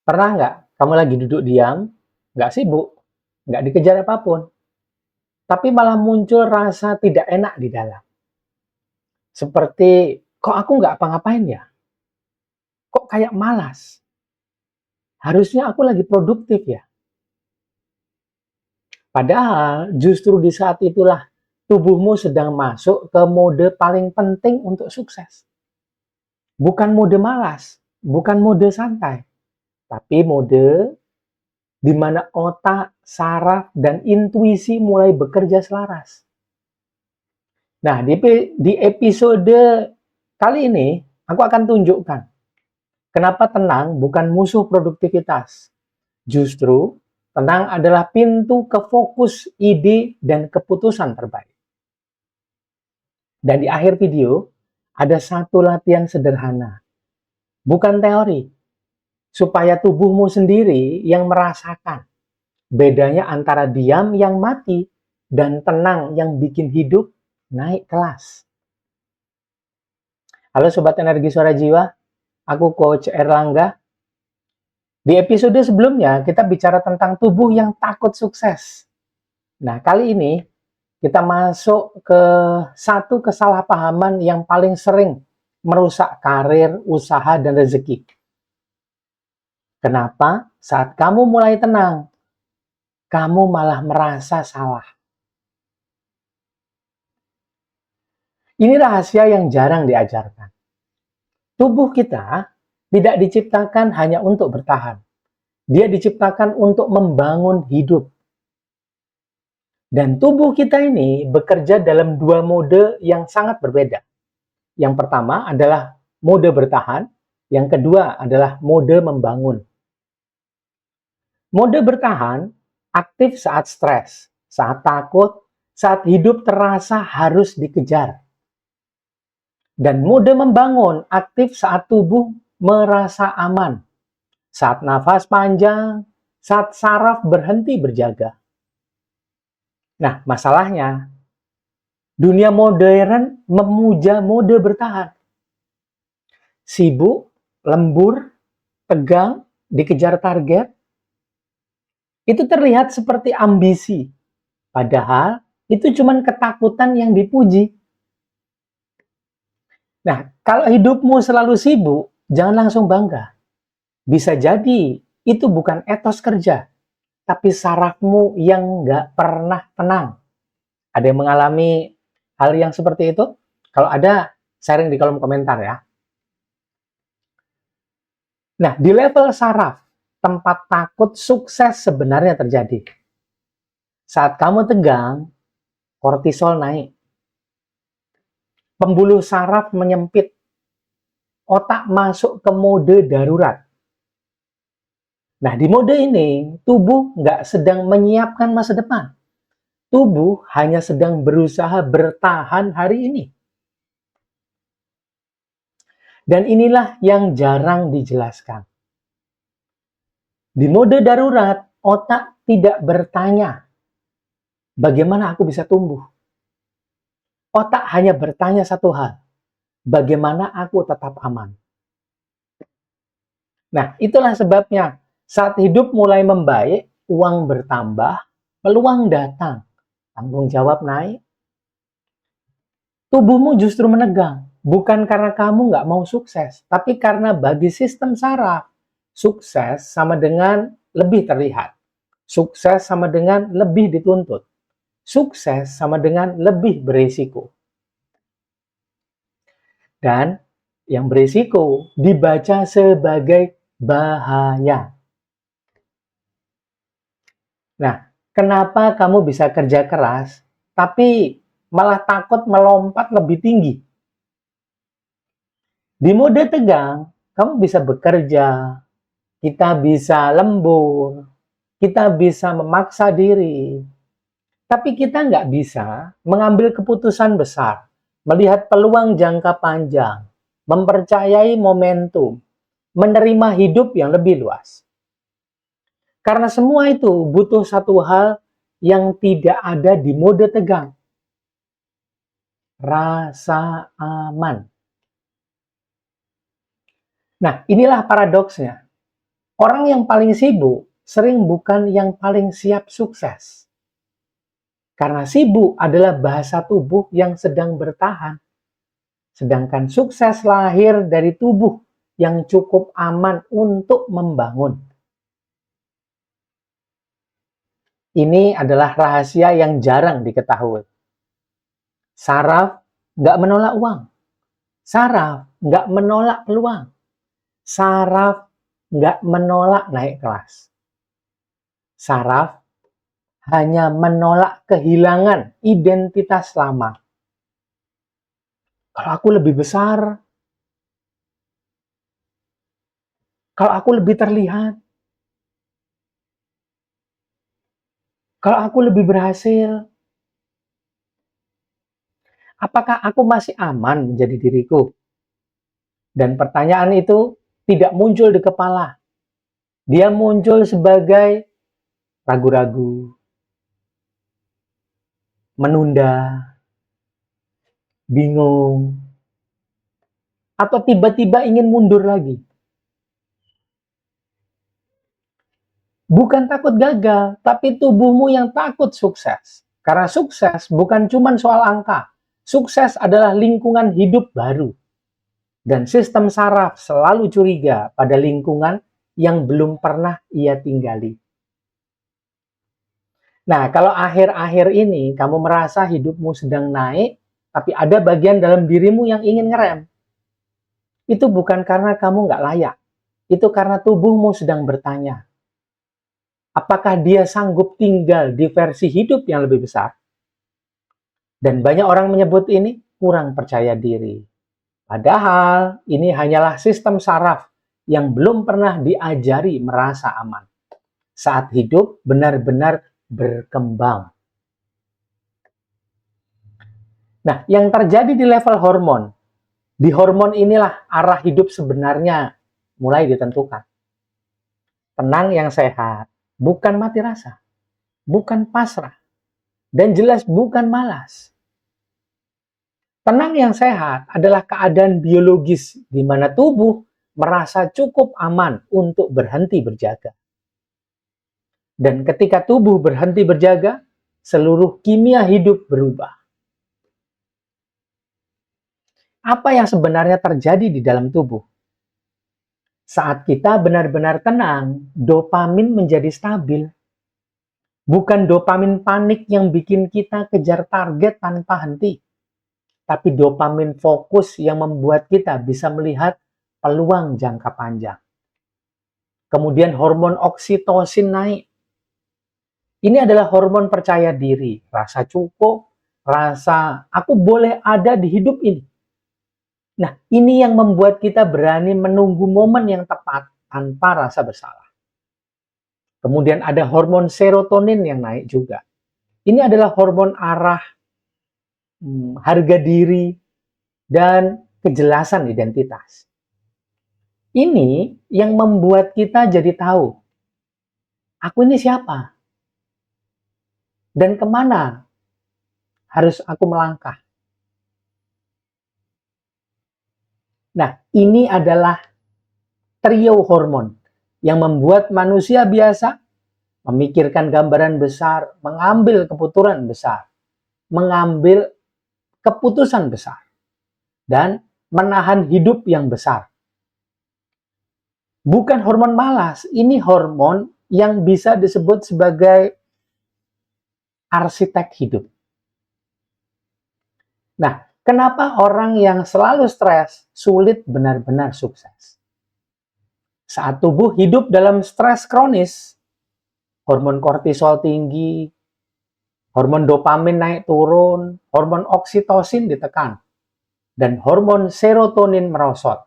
Pernah nggak kamu lagi duduk diam, nggak sibuk, nggak dikejar apapun, tapi malah muncul rasa tidak enak di dalam? Seperti, kok aku nggak apa-ngapain ya? Kok kayak malas? Harusnya aku lagi produktif ya? Padahal justru di saat itulah tubuhmu sedang masuk ke mode paling penting untuk sukses. Bukan mode malas, bukan mode santai, tapi mode di mana otak, saraf, dan intuisi mulai bekerja selaras. Nah, di episode kali ini, aku akan tunjukkan kenapa tenang bukan musuh produktivitas. Justru, tenang adalah pintu ke fokus, ide, dan keputusan terbaik. Dan di akhir video, ada satu latihan sederhana, bukan teori, supaya tubuhmu sendiri yang merasakan bedanya antara diam yang mati dan tenang yang bikin hidup naik kelas. Halo Sobat Energi Suara Jiwa, aku Coach Erlangga. Di episode sebelumnya, kita bicara tentang tubuh yang takut sukses. Nah, kali ini kita masuk ke satu kesalahpahaman yang paling sering merusak karir, usaha, dan rezeki. Kenapa? Saat kamu mulai tenang, kamu malah merasa salah. Ini rahasia yang jarang diajarkan. Tubuh kita tidak diciptakan hanya untuk bertahan. Dia diciptakan untuk membangun hidup. Dan tubuh kita ini bekerja dalam dua mode yang sangat berbeda. Yang pertama adalah mode bertahan, yang kedua adalah mode membangun. Mode bertahan aktif saat stres, saat takut, saat hidup terasa harus dikejar. Dan mode membangun aktif saat tubuh merasa aman, saat nafas panjang, saat saraf berhenti berjaga. Nah, masalahnya, dunia modern memuja mode bertahan. Sibuk, lembur, tegang, dikejar target, itu terlihat seperti ambisi. Padahal, itu cuma ketakutan yang dipuji. Nah, kalau hidupmu selalu sibuk, jangan langsung bangga. Bisa jadi itu bukan etos kerja, tapi sarafmu yang nggak pernah tenang. Ada yang mengalami hal yang seperti itu? Kalau ada, sharing di kolom komentar ya. Nah, di level saraf, tempat takut sukses sebenarnya terjadi. Saat kamu tegang, kortisol naik. Pembuluh saraf menyempit. Otak masuk ke mode darurat. Nah, di mode ini, tubuh nggak sedang menyiapkan masa depan. Tubuh hanya sedang berusaha bertahan hari ini. Dan inilah yang jarang dijelaskan. Di mode darurat, otak tidak bertanya, bagaimana aku bisa tumbuh? Otak hanya bertanya satu hal, bagaimana aku tetap aman? Nah, itulah sebabnya saat hidup mulai membaik, uang bertambah, peluang datang, tanggung jawab naik, tubuhmu justru menegang. Bukan karena kamu nggak mau sukses, tapi karena bagi sistem saraf, sukses sama dengan lebih terlihat. Sukses sama dengan lebih dituntut. Sukses sama dengan lebih berisiko. Dan yang berisiko dibaca sebagai bahaya. Nah, kenapa kamu bisa kerja keras, tapi malah takut melompat lebih tinggi? Di mode tegang, kamu bisa bekerja, kita bisa lembur, kita bisa memaksa diri, tapi kita nggak bisa mengambil keputusan besar, melihat peluang jangka panjang, mempercayai momentum, menerima hidup yang lebih luas. Karena semua itu butuh satu hal yang tidak ada di mode tegang. Rasa aman. Nah, inilah paradoksnya. Orang yang paling sibuk sering bukan yang paling siap sukses. Karena sibuk adalah bahasa tubuh yang sedang bertahan. Sedangkan sukses lahir dari tubuh yang cukup aman untuk membangun. Ini adalah rahasia yang jarang diketahui. Saraf nggak menolak uang. Saraf nggak menolak peluang. Saraf nggak menolak naik kelas. Saraf hanya menolak kehilangan identitas lama. Kalau aku lebih besar, kalau aku lebih terlihat, kalau aku lebih berhasil, apakah aku masih aman menjadi diriku? Dan pertanyaan itu tidak muncul di kepala. Dia muncul sebagai ragu-ragu, menunda, bingung, atau tiba-tiba ingin mundur lagi. Bukan takut gagal, tapi tubuhmu yang takut sukses. Karena sukses bukan cuma soal angka. Sukses adalah lingkungan hidup baru. Dan sistem saraf selalu curiga pada lingkungan yang belum pernah ia tinggali. Nah, kalau akhir-akhir ini kamu merasa hidupmu sedang naik, tapi ada bagian dalam dirimu yang ingin ngerem, itu bukan karena kamu nggak layak. Itu karena tubuhmu sedang bertanya, apakah dia sanggup tinggal di versi hidup yang lebih besar? Dan banyak orang menyebut ini kurang percaya diri. Padahal ini hanyalah sistem saraf yang belum pernah diajari merasa aman saat hidup benar-benar berkembang. Nah, yang terjadi di level hormon, di hormon inilah arah hidup sebenarnya mulai ditentukan. Tenang yang sehat, bukan mati rasa, bukan pasrah, dan jelas bukan malas. Tenang yang sehat adalah keadaan biologis di mana tubuh merasa cukup aman untuk berhenti berjaga. Dan ketika tubuh berhenti berjaga, seluruh kimia hidup berubah. Apa yang sebenarnya terjadi di dalam tubuh? Saat kita benar-benar tenang, dopamin menjadi stabil. Bukan dopamin panik yang bikin kita kejar target tanpa henti, tapi dopamin fokus yang membuat kita bisa melihat peluang jangka panjang. Kemudian hormon oksitosin naik. Ini adalah hormon percaya diri, rasa cukup, rasa aku boleh ada di hidup ini. Nah, ini yang membuat kita berani menunggu momen yang tepat tanpa rasa bersalah. Kemudian ada hormon serotonin yang naik juga. Ini adalah hormon arah, harga diri, dan kejelasan identitas. Ini yang membuat kita jadi tahu, aku ini siapa? Dan kemana harus aku melangkah? Nah, ini adalah trio hormon yang membuat manusia biasa memikirkan gambaran besar, mengambil keputusan besar, mengambil keputusan besar, dan menahan hidup yang besar. Bukan hormon malas, ini hormon yang bisa disebut sebagai arsitek hidup. Nah, kenapa orang yang selalu stres sulit benar-benar sukses? Saat tubuh hidup dalam stres kronis, hormon kortisol tinggi, hormon dopamin naik turun, hormon oksitosin ditekan, dan hormon serotonin merosot.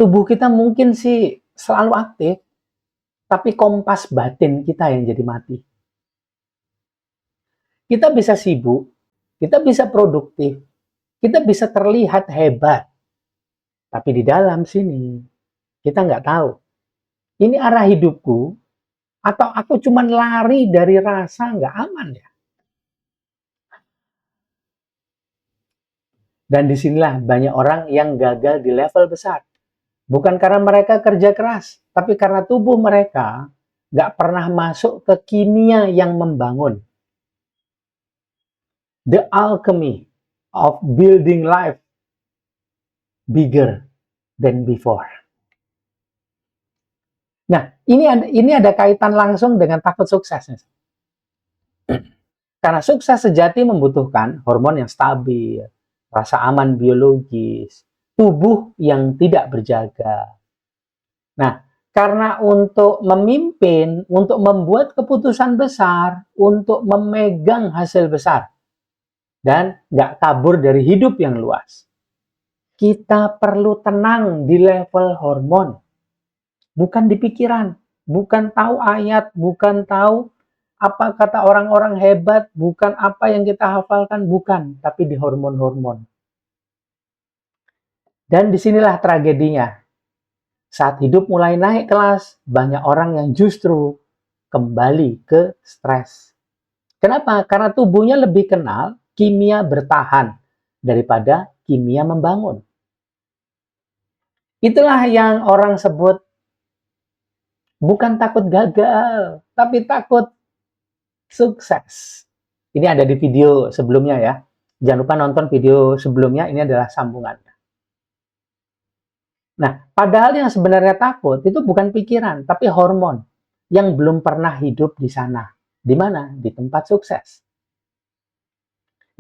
Tubuh kita mungkin sih selalu aktif, tapi kompas batin kita yang jadi mati. Kita bisa sibuk, kita bisa produktif, kita bisa terlihat hebat, tapi di dalam sini kita nggak tahu. Ini arah hidupku, atau aku cuma lari dari rasa nggak aman ya? Dan disinilah banyak orang yang gagal di level besar. Bukan karena mereka kerja keras, tapi karena tubuh mereka nggak pernah masuk ke kimia yang membangun. The alchemy of building life bigger than before. Nah, ini ada kaitan langsung dengan takut sukses. Karena sukses sejati membutuhkan hormon yang stabil, rasa aman biologis, tubuh yang tidak berjaga. Nah, karena untuk memimpin, untuk membuat keputusan besar, untuk memegang hasil besar, dan nggak kabur dari hidup yang luas, kita perlu tenang di level hormon, bukan di pikiran, bukan tahu ayat, bukan tahu apa kata orang-orang hebat, bukan apa yang kita hafalkan, bukan, tapi di hormon-hormon. Dan disinilah tragedinya. Saat hidup mulai naik kelas, banyak orang yang justru kembali ke stres. Kenapa? Karena tubuhnya lebih kenal kimia bertahan daripada kimia membangun. Itulah yang orang sebut bukan takut gagal, tapi takut sukses. Ini ada di video sebelumnya ya. Jangan lupa nonton video sebelumnya, ini adalah sambungannya. Nah, padahal yang sebenarnya takut itu bukan pikiran, tapi hormon yang belum pernah hidup di sana. Di mana? Di tempat sukses.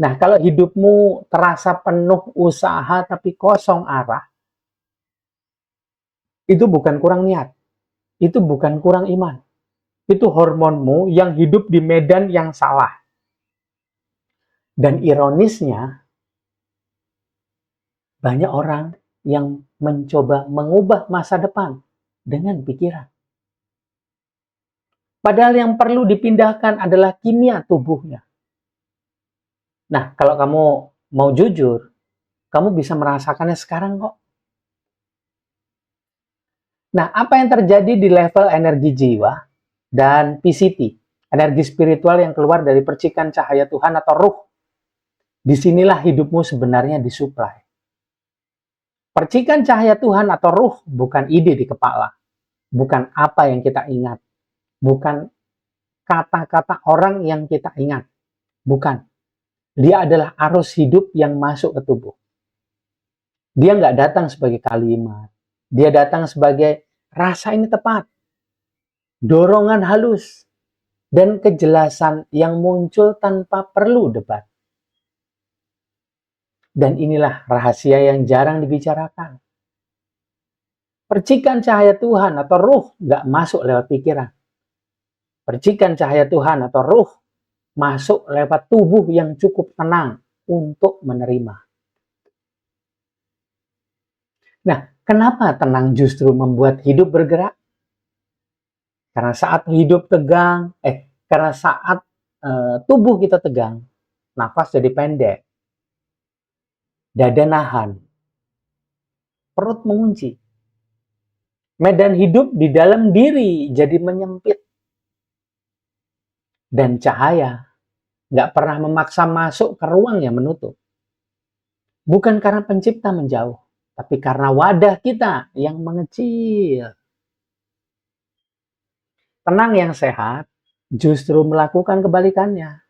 Nah, kalau hidupmu terasa penuh usaha tapi kosong arah, itu bukan kurang niat, itu bukan kurang iman. Itu hormonmu yang hidup di medan yang salah. Dan ironisnya, banyak orang yang mencoba mengubah masa depan dengan pikiran. Padahal yang perlu dipindahkan adalah kimia tubuhnya. Nah, kalau kamu mau jujur, kamu bisa merasakannya sekarang kok. Nah, apa yang terjadi di level energi jiwa dan PCT, energi spiritual yang keluar dari percikan cahaya Tuhan atau ruh? Disinilah hidupmu sebenarnya disuplai. Percikan cahaya Tuhan atau ruh bukan ide di kepala, bukan apa yang kita ingat, bukan kata-kata orang yang kita ingat, bukan. Dia adalah arus hidup yang masuk ke tubuh. Dia nggak datang sebagai kalimat, dia datang sebagai rasa ini tepat, dorongan halus, dan kejelasan yang muncul tanpa perlu debat. Dan inilah rahasia yang jarang dibicarakan. Percikan cahaya Tuhan atau ruh nggak masuk lewat pikiran. Percikan cahaya Tuhan atau ruh masuk lewat tubuh yang cukup tenang untuk menerima. Nah, kenapa tenang justru membuat hidup bergerak? Karena saat hidup tegang, karena saat tubuh kita tegang, nafas jadi pendek, dada nahan, perut mengunci, medan hidup di dalam diri jadi menyempit, dan cahaya nggak pernah memaksa masuk ke ruang yang menutup. Bukan karena pencipta menjauh, tapi karena wadah kita yang mengecil. Tenang yang sehat justru melakukan kebalikannya.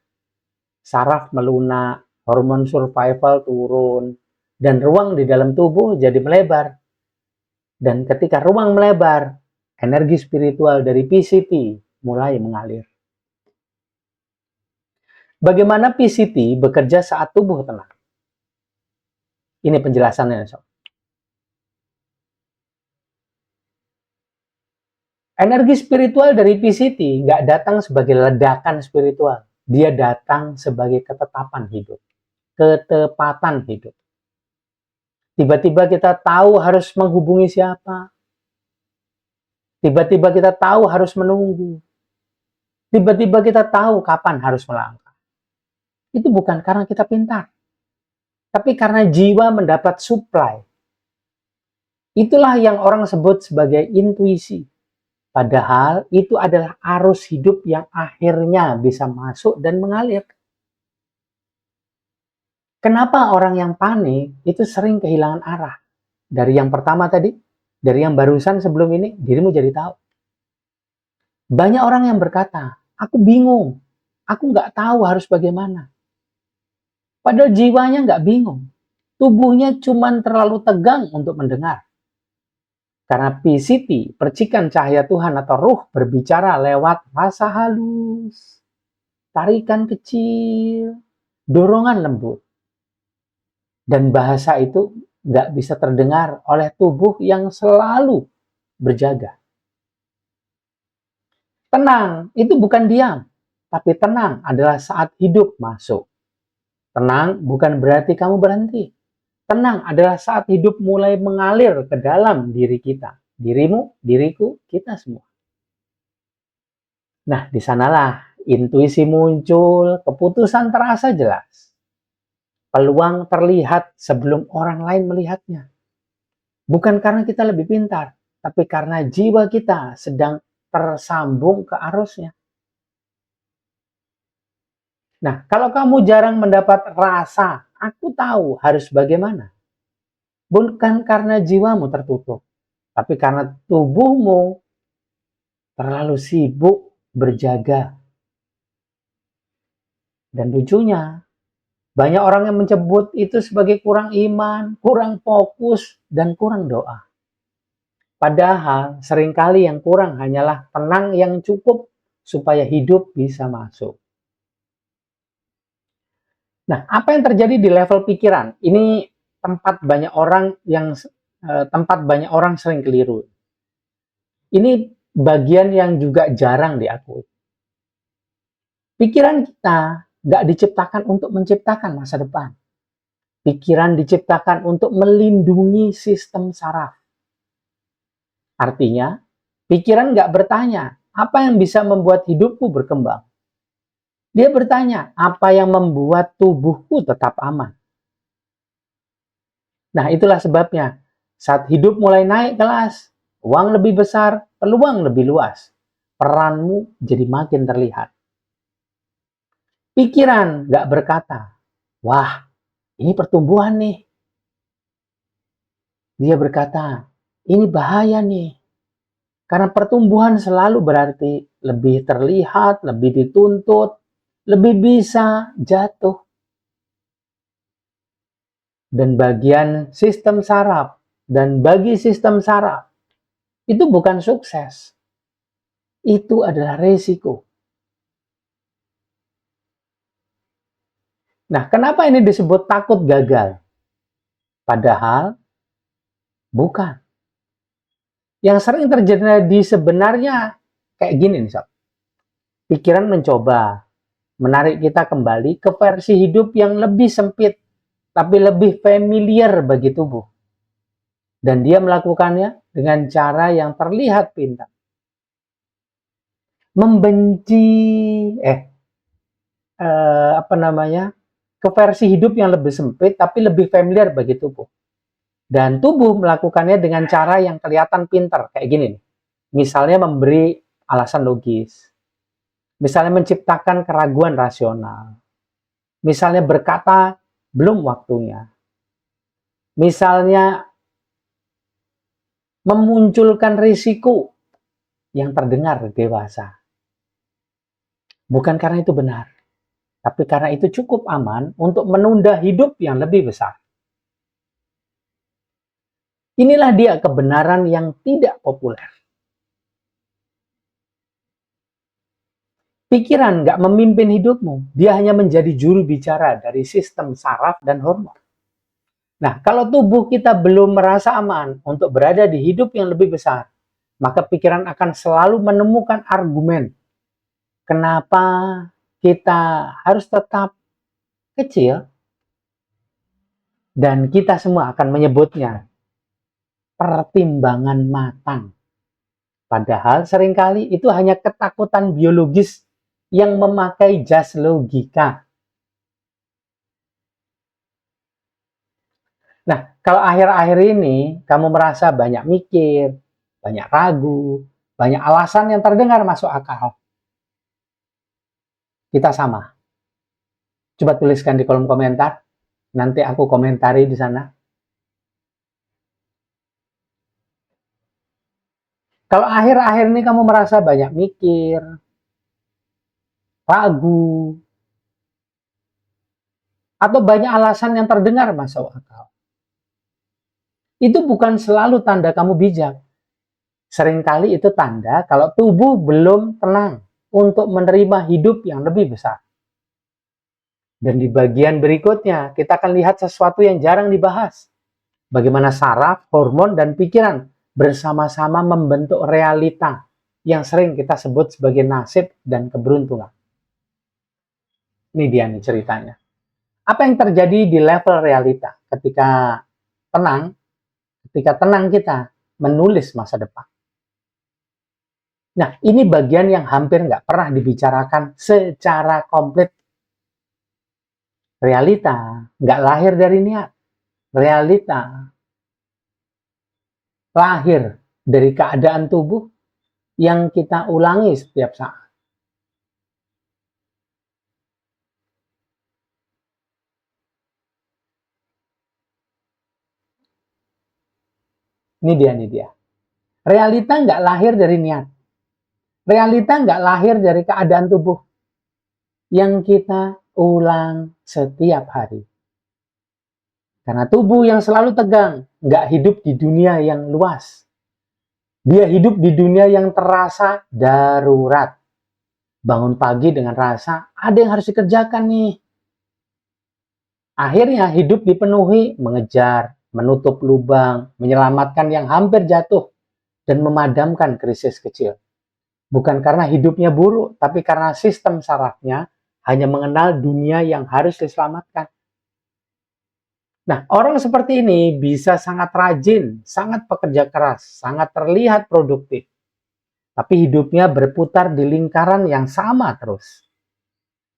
Saraf melunak, hormon survival turun, dan ruang di dalam tubuh jadi melebar. Dan ketika ruang melebar, energi spiritual dari PCT mulai mengalir. Bagaimana PCT bekerja saat tubuh tenang? Ini penjelasannya, Sob. Energi spiritual dari PCT nggak datang sebagai ledakan spiritual. Dia datang sebagai ketetapan hidup. Ketepatan hidup. Tiba-tiba kita tahu harus menghubungi siapa. Tiba-tiba kita tahu harus menunggu. Tiba-tiba kita tahu kapan harus melangkah. Itu bukan karena kita pintar, tapi karena jiwa mendapat supply. Itulah yang orang sebut sebagai intuisi. Padahal itu adalah arus hidup yang akhirnya bisa masuk dan mengalir. Kenapa orang yang panik itu sering kehilangan arah? Dari yang pertama tadi, Dari yang barusan sebelum ini, dirimu jadi tahu. Banyak orang yang berkata, aku bingung, aku nggak tahu harus bagaimana. Padahal jiwanya nggak bingung. Tubuhnya cuma terlalu tegang untuk mendengar. Karena PCT, percikan cahaya Tuhan atau ruh, berbicara lewat rasa halus, tarikan kecil, dorongan lembut. Dan bahasa itu nggak bisa terdengar oleh tubuh yang selalu berjaga. Tenang, itu bukan diam. Tapi tenang adalah saat hidup masuk. Tenang bukan berarti kamu berhenti. Tenang adalah saat hidup mulai mengalir ke dalam diri kita. Dirimu, diriku, kita semua. Nah, di sanalah intuisi muncul, keputusan terasa jelas. Peluang terlihat sebelum orang lain melihatnya. Bukan karena kita lebih pintar, tapi karena jiwa kita sedang tersambung ke arusnya. Nah, kalau kamu jarang mendapat rasa, aku tahu harus bagaimana. Bukan karena jiwamu tertutup, tapi karena tubuhmu terlalu sibuk berjaga. Dan lucunya, banyak orang yang menyebut itu sebagai kurang iman, kurang fokus, dan kurang doa. Padahal seringkali yang kurang hanyalah tenang yang cukup supaya hidup bisa masuk. Nah, apa yang terjadi di level pikiran? Ini tempat banyak orang sering keliru. Ini bagian yang juga jarang diakui. Pikiran kita nggak diciptakan untuk menciptakan masa depan. Pikiran diciptakan untuk melindungi sistem saraf. Artinya, pikiran nggak bertanya, apa yang bisa membuat hidupku berkembang? Dia bertanya, apa yang membuat tubuhku tetap aman? Nah, itulah sebabnya saat hidup mulai naik kelas, uang lebih besar, peluang lebih luas, peranmu jadi makin terlihat. Pikiran nggak berkata, wah, ini pertumbuhan nih. Dia berkata, ini bahaya nih. Karena pertumbuhan selalu berarti lebih terlihat, lebih dituntut, lebih bisa jatuh. Dan bagian sistem saraf, dan bagi sistem saraf, itu bukan sukses. Itu adalah resiko. Nah, kenapa ini disebut takut gagal? Padahal bukan. Yang sering terjadi sebenarnya kayak gini nih, Sob. Pikiran mencoba menarik kita kembali ke versi hidup yang lebih sempit, tapi lebih familiar bagi tubuh. Dan dia melakukannya dengan cara yang terlihat pintar. Membenci, ke versi hidup yang lebih sempit, tapi lebih familiar bagi tubuh. Dan tubuh melakukannya dengan cara yang kelihatan pintar, kayak gini nih. Misalnya memberi alasan logis. Misalnya menciptakan keraguan rasional. Misalnya berkata, belum waktunya. Misalnya memunculkan risiko yang terdengar dewasa. Bukan karena itu benar, tapi karena itu cukup aman untuk menunda hidup yang lebih besar. Inilah dia kebenaran yang tidak populer. Pikiran nggak memimpin hidupmu, dia hanya menjadi juru bicara dari sistem saraf dan hormon. Nah, kalau tubuh kita belum merasa aman untuk berada di hidup yang lebih besar, maka pikiran akan selalu menemukan argumen. Kenapa kita harus tetap kecil? Dan kita semua akan menyebutnya pertimbangan matang. Padahal seringkali itu hanya ketakutan biologis yang memakai jas logika. Nah, kalau akhir-akhir ini kamu merasa banyak mikir, banyak ragu, banyak alasan yang terdengar masuk akal, kita sama. Coba tuliskan di kolom komentar, nanti aku komentari di sana. Kalau akhir-akhir ini kamu merasa banyak mikir, ragu, atau banyak alasan yang terdengar masuk akal, itu bukan selalu tanda kamu bijak. Seringkali itu tanda kalau tubuh belum tenang untuk menerima hidup yang lebih besar. Dan di bagian berikutnya, kita akan lihat sesuatu yang jarang dibahas. Bagaimana saraf, hormon, dan pikiran bersama-sama membentuk realita yang sering kita sebut sebagai nasib dan keberuntungan. Ini dia nih ceritanya. Apa yang terjadi di level realita tenang, ketika tenang kita menulis masa depan. Nah, ini bagian yang hampir nggak pernah dibicarakan secara komplit. Realita nggak lahir dari niat. Realita lahir dari keadaan tubuh yang kita ulangi setiap saat. Ini dia. Realita nggak lahir dari niat. Realita nggak lahir dari keadaan tubuh yang kita ulang setiap hari. Karena tubuh yang selalu tegang, nggak hidup di dunia yang luas. Dia hidup di dunia yang terasa darurat. Bangun pagi dengan rasa, ada yang harus dikerjakan nih. Akhirnya hidup dipenuhi mengejar, menutup lubang, menyelamatkan yang hampir jatuh, dan memadamkan krisis kecil. Bukan karena hidupnya buruk, tapi karena sistem sarafnya hanya mengenal dunia yang harus diselamatkan. Nah, orang seperti ini bisa sangat rajin, sangat pekerja keras, sangat terlihat produktif. Tapi hidupnya berputar di lingkaran yang sama terus.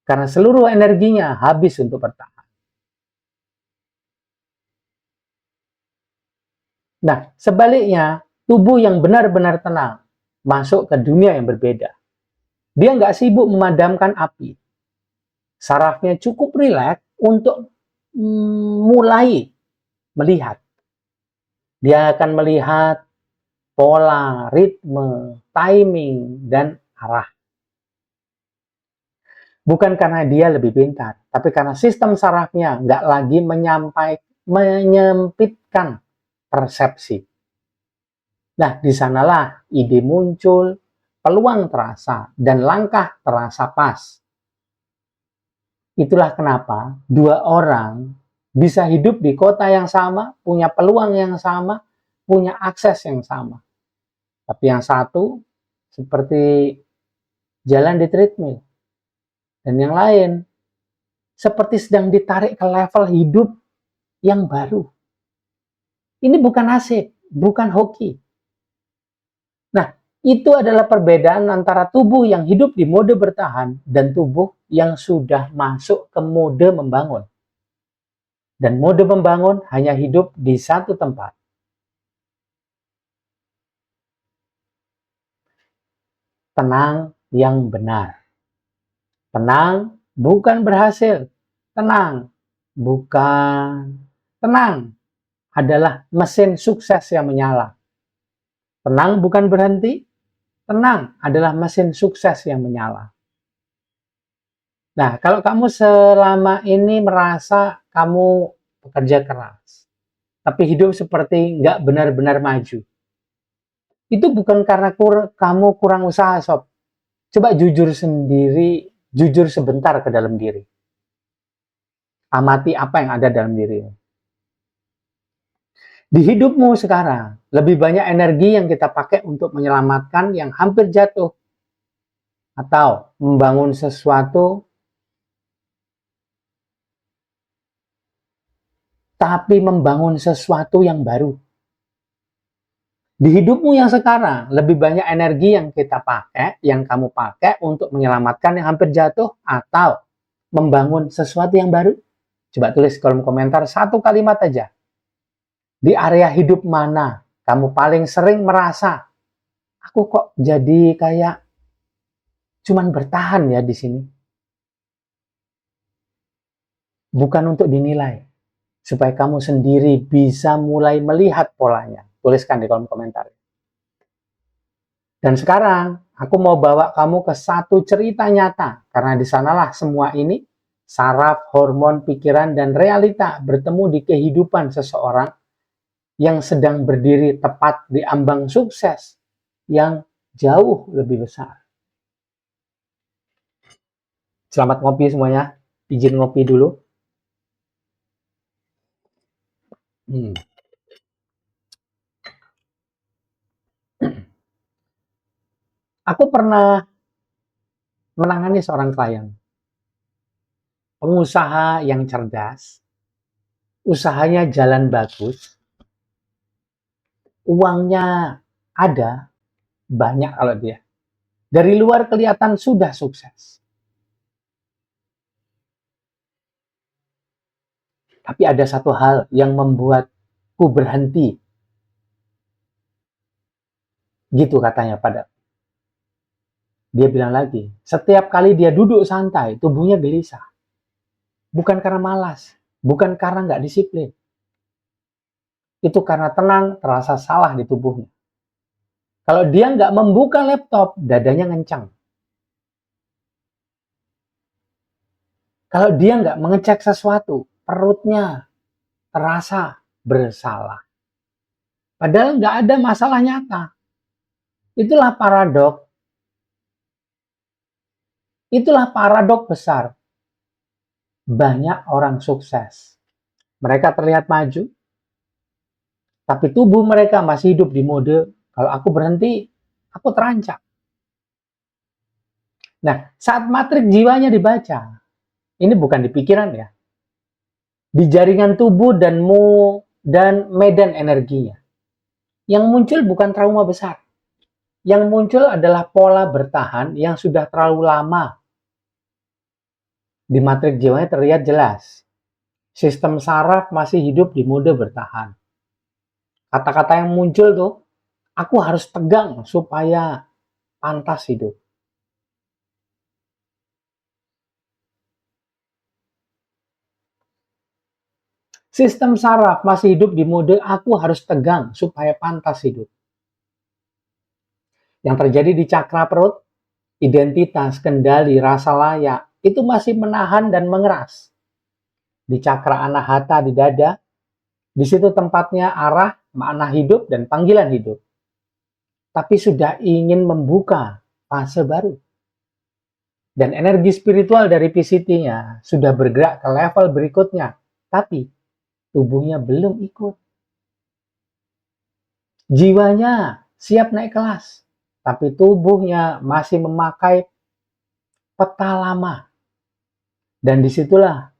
Karena seluruh energinya habis untuk bertahan. Nah, sebaliknya, tubuh yang benar-benar tenang masuk ke dunia yang berbeda. Dia nggak sibuk memadamkan api. Sarafnya cukup rileks untuk mulai melihat. Dia akan melihat pola, ritme, timing, dan arah. Bukan karena dia lebih pintar, tapi karena sistem sarafnya nggak lagi menyempitkan persepsi. Nah, di sanalah ide muncul, peluang terasa, dan langkah terasa pas. Itulah kenapa dua orang bisa hidup di kota yang sama, punya peluang yang sama, punya akses yang sama. Tapi yang satu seperti jalan di treadmill. Dan yang lain seperti sedang ditarik ke level hidup yang baru. Ini bukan nasib, bukan hoki. Nah, itu adalah perbedaan antara tubuh yang hidup di mode bertahan dan tubuh yang sudah masuk ke mode membangun. Dan mode membangun hanya hidup di satu tempat. Tenang yang benar. Tenang bukan berhasil. Tenang bukan. Tenang adalah mesin sukses yang menyala. Tenang bukan berhenti. Tenang adalah mesin sukses yang menyala. Nah, kalau kamu selama ini merasa kamu bekerja keras, tapi hidup seperti nggak benar-benar maju, itu bukan karena kamu kurang usaha, sob. Coba jujur sendiri, jujur sebentar ke dalam diri. Amati apa yang ada dalam dirimu. Di hidupmu sekarang, lebih banyak energi yang kita pakai untuk menyelamatkan yang hampir jatuh, atau membangun sesuatu, tapi membangun sesuatu yang baru. Di hidupmu yang sekarang, lebih banyak energi yang kamu pakai untuk menyelamatkan yang hampir jatuh, atau membangun sesuatu yang baru. Coba tulis di kolom komentar satu kalimat aja. Di area hidup mana kamu paling sering merasa, aku kok jadi kayak cuman bertahan ya di sini. Bukan untuk dinilai, supaya kamu sendiri bisa mulai melihat polanya. Tuliskan di kolom komentar. Dan sekarang aku mau bawa kamu ke satu cerita nyata, karena di sanalah semua ini, saraf, hormon, pikiran, dan realita bertemu di kehidupan seseorang yang sedang berdiri tepat di ambang sukses yang jauh lebih besar. Selamat ngopi semuanya. Izin ngopi dulu. Aku pernah menangani seorang klien, pengusaha yang cerdas, usahanya jalan bagus, uangnya ada, banyak kalau dia. Dari luar kelihatan sudah sukses. Tapi ada satu hal yang membuatku berhenti. Gitu katanya pada. Dia bilang lagi, setiap kali dia duduk santai, tubuhnya gelisah. Bukan karena malas, bukan karena nggak disiplin. Itu karena tenang, terasa salah di tubuhnya. Kalau dia nggak membuka laptop, dadanya ngencang. Kalau dia nggak mengecek sesuatu, perutnya terasa bersalah. Padahal nggak ada masalah nyata. Itulah paradok. Itulah paradok besar. Banyak orang sukses. Mereka terlihat maju, tapi tubuh mereka masih hidup di mode, kalau aku berhenti, aku terancam. Nah, saat matrik jiwanya dibaca, ini bukan di pikiran ya, di jaringan tubuh dan medan energinya. Yang muncul bukan trauma besar. Yang muncul adalah pola bertahan yang sudah terlalu lama. Di matrik jiwanya terlihat jelas. Sistem saraf masih hidup di mode bertahan. Kata-kata yang muncul tuh, aku harus tegang supaya pantas hidup. Sistem saraf masih hidup di mode aku harus tegang supaya pantas hidup. Yang terjadi di cakra perut, identitas, kendali, rasa layak, itu masih menahan dan mengeras. Di cakra anahata di dada, di situ tempatnya arah, makna hidup, dan panggilan hidup. Tapi sudah ingin membuka fase baru. Dan energi spiritual dari PCT-nya sudah bergerak ke level berikutnya. Tapi tubuhnya belum ikut. Jiwanya siap naik kelas, tapi tubuhnya masih memakai peta lama. Dan disitulah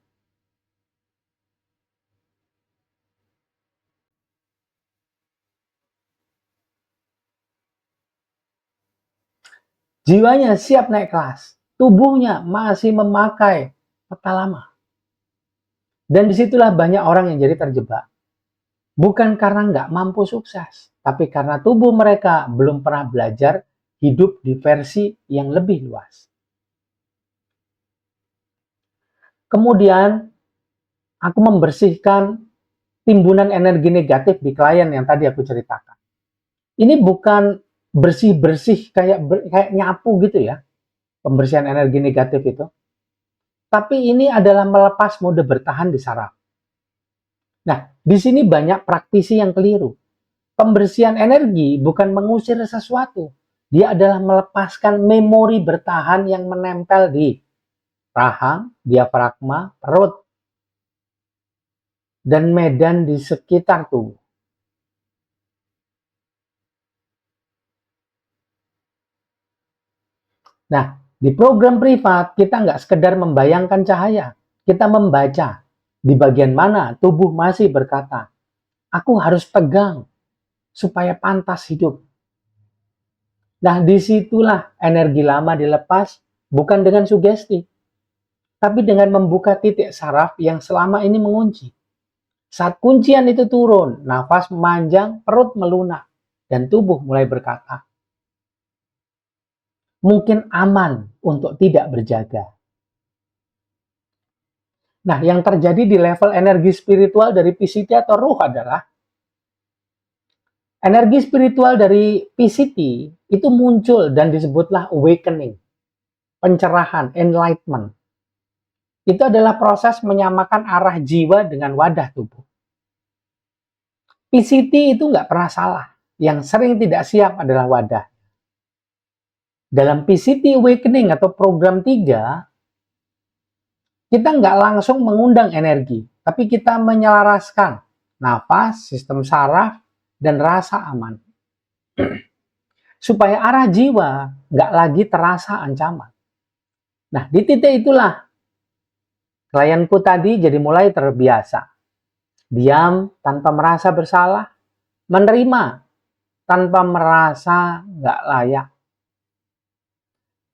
jiwanya siap naik kelas, tubuhnya masih memakai peta lama. Dan disitulah banyak orang yang jadi terjebak. Bukan karena nggak mampu sukses, tapi karena tubuh mereka belum pernah belajar hidup di versi yang lebih luas. Kemudian, aku membersihkan timbunan energi negatif di klien yang tadi aku ceritakan. Ini bukan bersih-bersih kayak nyapu gitu ya, pembersihan energi negatif itu. Tapi ini adalah melepas mode bertahan di saraf. Nah, di sini banyak praktisi yang keliru. Pembersihan energi bukan mengusir sesuatu. Dia adalah melepaskan memori bertahan yang menempel di rahang, diafragma, perut, dan medan di sekitar tubuh. Nah, di program privat, kita nggak sekedar membayangkan cahaya. Kita membaca di bagian mana tubuh masih berkata, aku harus tegang supaya pantas hidup. Nah, disitulah energi lama dilepas, bukan dengan sugesti, tapi dengan membuka titik saraf yang selama ini mengunci. Saat kuncian itu turun, nafas memanjang, perut melunak, dan tubuh mulai berkata, mungkin aman untuk tidak berjaga. Nah, yang terjadi di level energi spiritual dari PCT atau ruh adalah Energi spiritual dari PCT itu muncul dan disebutlah awakening, pencerahan, enlightenment. Itu adalah proses menyamakan arah jiwa dengan wadah tubuh. PCT itu nggak pernah salah. Yang sering tidak siap adalah wadah. Dalam PCT Awakening atau program 3, kita nggak langsung mengundang energi, tapi kita menyelaraskan nafas, sistem saraf, dan rasa aman. Supaya arah jiwa nggak lagi terasa ancaman. Nah, di titik itulah klienku tadi jadi mulai terbiasa. Diam tanpa merasa bersalah, menerima tanpa merasa nggak layak,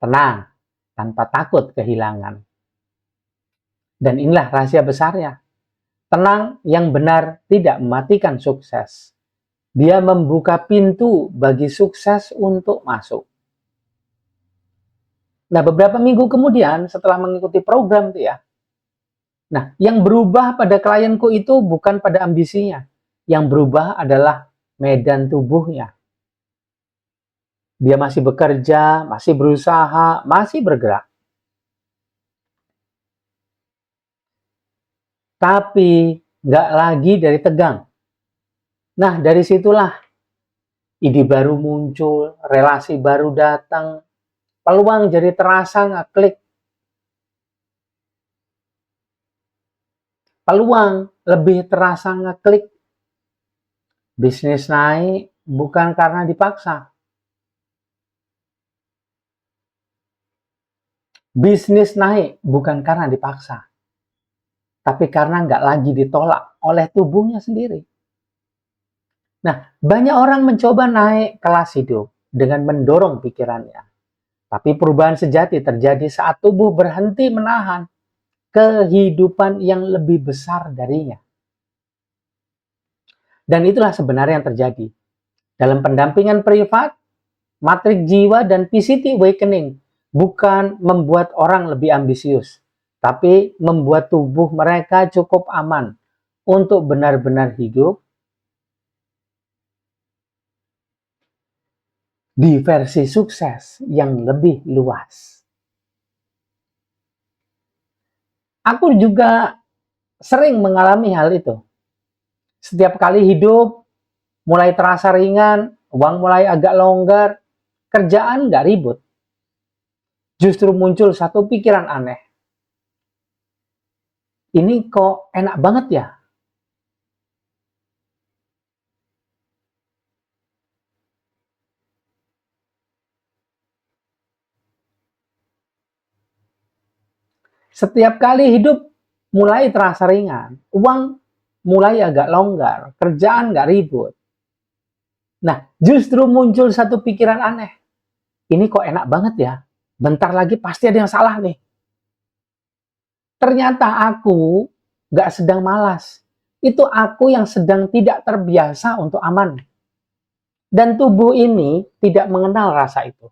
tenang tanpa takut kehilangan. Dan inilah rahasia besarnya. Tenang yang benar tidak mematikan sukses. Dia membuka pintu bagi sukses untuk masuk. Nah, beberapa minggu kemudian setelah mengikuti program itu ya, nah, yang berubah pada klienku itu bukan pada ambisinya. Yang berubah adalah medan tubuhnya. Dia masih bekerja, masih berusaha, masih bergerak. Tapi nggak lagi dari tegang. Nah, dari situlah ide baru muncul, relasi baru datang, peluang jadi terasa ngeklik. Peluang lebih terasa ngeklik. Bisnis naik bukan karena dipaksa. Bisnis naik bukan karena dipaksa. Tapi karena nggak lagi ditolak oleh tubuhnya sendiri. Nah, banyak orang mencoba naik kelas hidup dengan mendorong pikirannya. Tapi perubahan sejati terjadi saat tubuh berhenti menahan kehidupan yang lebih besar darinya. Dan itulah sebenarnya yang terjadi. Dalam pendampingan privat, matrik jiwa dan PCT Awakening bukan membuat orang lebih ambisius, tapi membuat tubuh mereka cukup aman untuk benar-benar hidup di versi sukses yang lebih luas. Aku juga sering mengalami hal itu. Setiap kali hidup mulai terasa ringan, uang mulai agak longgar, kerjaan nggak ribut. Justru muncul satu pikiran aneh. Ini kok enak banget ya? Setiap kali hidup mulai terasa ringan, uang mulai agak longgar, kerjaan nggak ribut. Nah, justru muncul satu pikiran aneh. Ini kok enak banget ya? Bentar lagi pasti ada yang salah nih. Ternyata aku nggak sedang malas. Itu aku yang sedang tidak terbiasa untuk aman. Dan tubuh ini tidak mengenal rasa itu.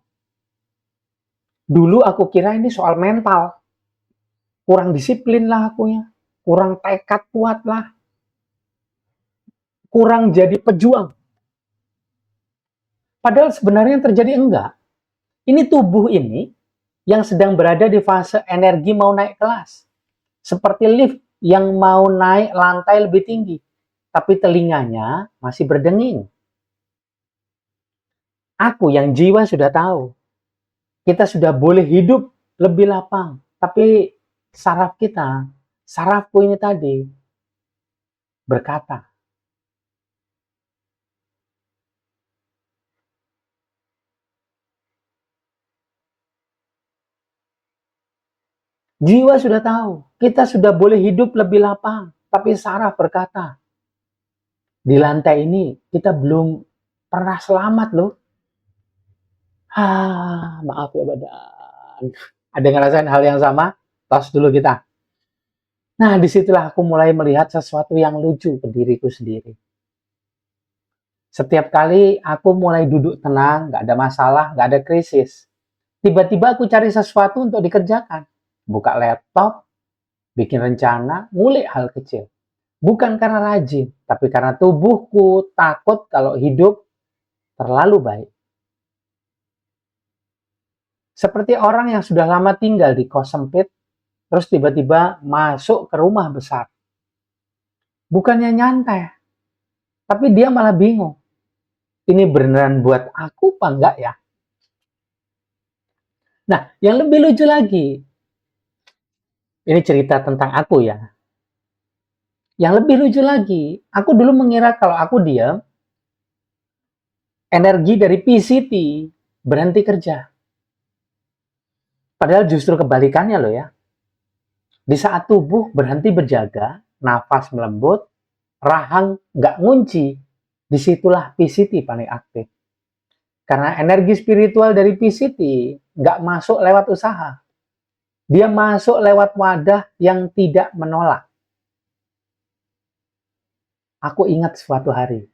Dulu aku kira ini soal mental. Kurang disiplin lah akunya. Kurang tekad kuat lah. Kurang jadi pejuang. Padahal sebenarnya yang terjadi enggak. Ini tubuh ini yang sedang berada di fase energi mau naik kelas. Seperti lift yang mau naik lantai lebih tinggi. Tapi telinganya masih berdenging. Aku yang jiwa sudah tahu. Kita sudah boleh hidup lebih lapang. Tapi saraf kita, sarafku ini tadi, berkata, jiwa sudah tahu, kita sudah boleh hidup lebih lapang. Tapi saraf berkata, di lantai ini kita belum pernah selamat loh. Maaf ya badan. Ada ngerasain hal yang sama? Tos dulu kita. Nah, disitulah aku mulai melihat sesuatu yang lucu ke diriku sendiri. Setiap kali aku mulai duduk tenang, nggak ada masalah, nggak ada krisis. Tiba-tiba aku cari sesuatu untuk dikerjakan. Buka laptop, bikin rencana, ngulik hal kecil. Bukan karena rajin, tapi karena tubuhku takut kalau hidup terlalu baik. Seperti orang yang sudah lama tinggal di kos sempit, terus tiba-tiba masuk ke rumah besar. Bukannya nyantai, tapi dia malah bingung. Ini beneran buat aku apa enggak ya? Nah, yang lebih lucu lagi, ini cerita tentang aku ya. Yang lebih lucu lagi, aku dulu mengira kalau aku diam, energi dari PCT berhenti kerja. Padahal justru kebalikannya loh ya. Di saat tubuh berhenti berjaga, nafas melembut, rahang nggak ngunci, disitulah PCT paling aktif. Karena energi spiritual dari PCT nggak masuk lewat usaha. Dia masuk lewat wadah yang tidak menolak. Aku ingat suatu hari,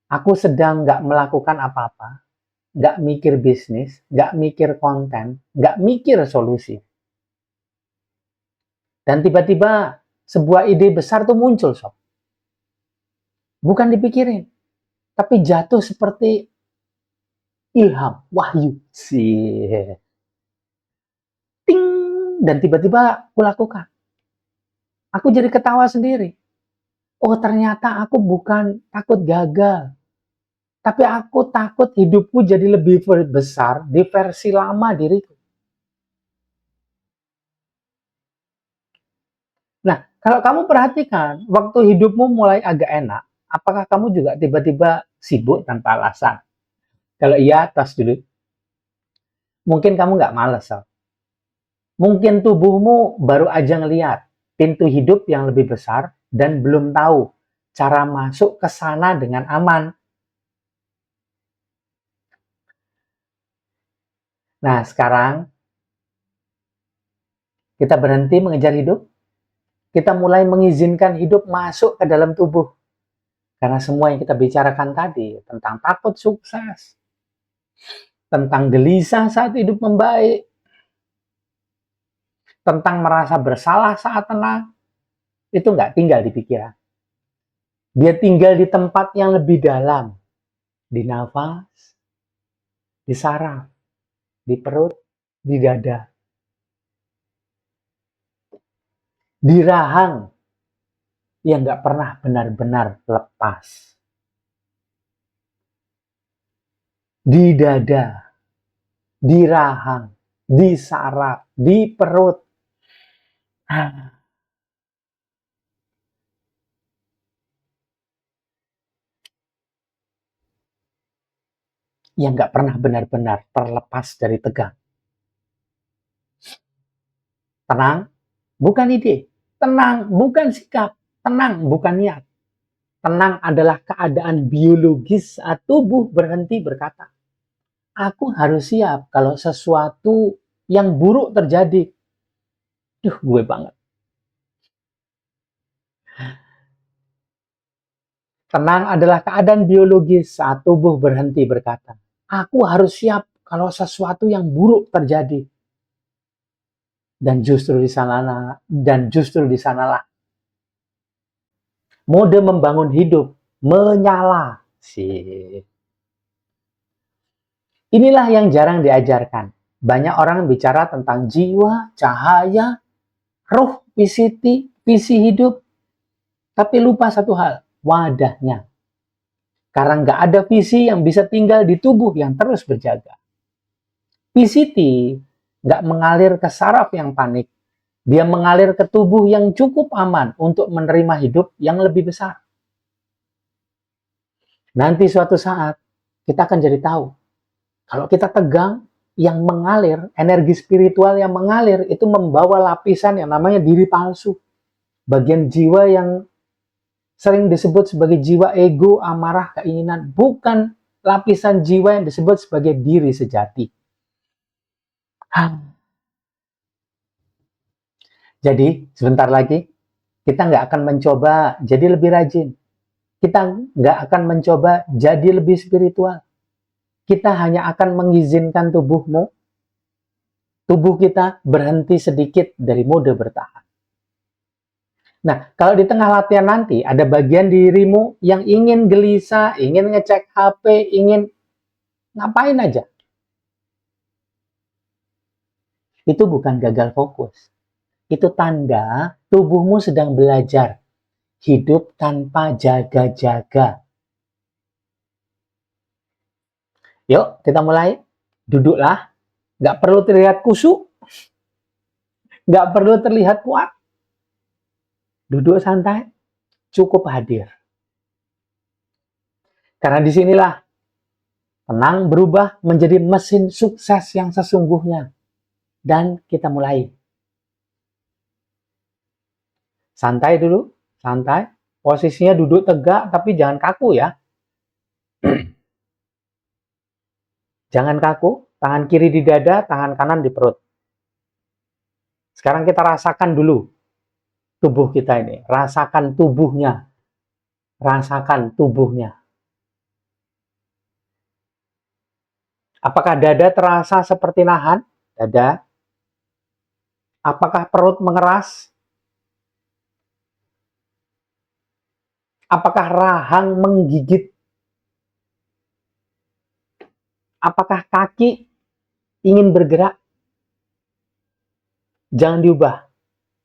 aku sedang nggak melakukan apa-apa, nggak mikir bisnis, nggak mikir konten, nggak mikir solusi. Dan tiba-tiba sebuah ide besar tuh muncul, sob. Bukan dipikirin, tapi jatuh seperti ilham, wahyu. Sih. Ting! Dan tiba-tiba aku lakukan. Aku jadi ketawa sendiri. Oh, ternyata aku bukan takut gagal. Tapi aku takut hidupku jadi lebih besar di versi lama diriku. Nah, kalau kamu perhatikan, waktu hidupmu mulai agak enak, apakah kamu juga tiba-tiba sibuk tanpa alasan? Kalau iya, tos dulu. Mungkin kamu nggak males, so. Mungkin tubuhmu baru aja ngeliat pintu hidup yang lebih besar dan belum tahu cara masuk ke sana dengan aman. Nah, sekarang kita berhenti mengejar hidup, kita mulai mengizinkan hidup masuk ke dalam tubuh. Karena semua yang kita bicarakan tadi, tentang takut sukses, tentang gelisah saat hidup membaik, tentang merasa bersalah saat tenang, itu nggak tinggal di pikiran. Dia tinggal di tempat yang lebih dalam, di nafas, di saraf, di perut, di dada, di rahang yang nggak pernah benar-benar lepas, di dada, di rahang, di saraf, di perut. Yang nggak pernah benar-benar terlepas dari tegang. Tenang, bukan ide. Tenang, bukan sikap. Tenang, bukan niat. Tenang adalah keadaan biologis saat tubuh berhenti berkata, aku harus siap kalau sesuatu yang buruk terjadi. Duh, gue banget. Tenang adalah keadaan biologis saat tubuh berhenti berkata, aku harus siap kalau sesuatu yang buruk terjadi. Dan justru di sanalah mode membangun hidup menyala. Sih. Inilah yang jarang diajarkan. Banyak orang bicara tentang jiwa, cahaya, ruh, visi hidup, tapi lupa satu hal, wadahnya. Karena nggak ada visi yang bisa tinggal di tubuh yang terus berjaga. PCT nggak mengalir ke saraf yang panik. Dia mengalir ke tubuh yang cukup aman untuk menerima hidup yang lebih besar. Nanti suatu saat, kita akan jadi tahu. Kalau kita tegang, yang mengalir, energi spiritual yang mengalir, itu membawa lapisan yang namanya diri palsu. Bagian jiwa yang sering disebut sebagai jiwa ego, amarah, keinginan. Bukan lapisan jiwa yang disebut sebagai diri sejati. Jadi, sebentar lagi, kita nggak akan mencoba jadi lebih rajin. Kita nggak akan mencoba jadi lebih spiritual. Kita hanya akan mengizinkan tubuh kita berhenti sedikit dari mode bertahan. Nah, kalau di tengah latihan nanti ada bagian dirimu yang ingin gelisah, ingin ngecek HP, ingin ngapain aja. Itu bukan gagal fokus. Itu tanda tubuhmu sedang belajar hidup tanpa jaga-jaga. Yuk, kita mulai. Duduklah. Nggak perlu terlihat kusuk. Nggak perlu terlihat kuat. Duduk santai. Cukup hadir. Karena disinilah tenang berubah menjadi mesin sukses yang sesungguhnya. Dan kita mulai. Santai dulu. Santai. Posisinya duduk tegak, tapi jangan kaku ya. Jangan kaku, tangan kiri di dada, tangan kanan di perut. Sekarang kita rasakan dulu tubuh kita ini. Rasakan tubuhnya. Rasakan tubuhnya. Apakah dada terasa seperti nahan? Dada. Apakah perut mengeras? Apakah rahang menggigit? Apakah kaki ingin bergerak? Jangan diubah.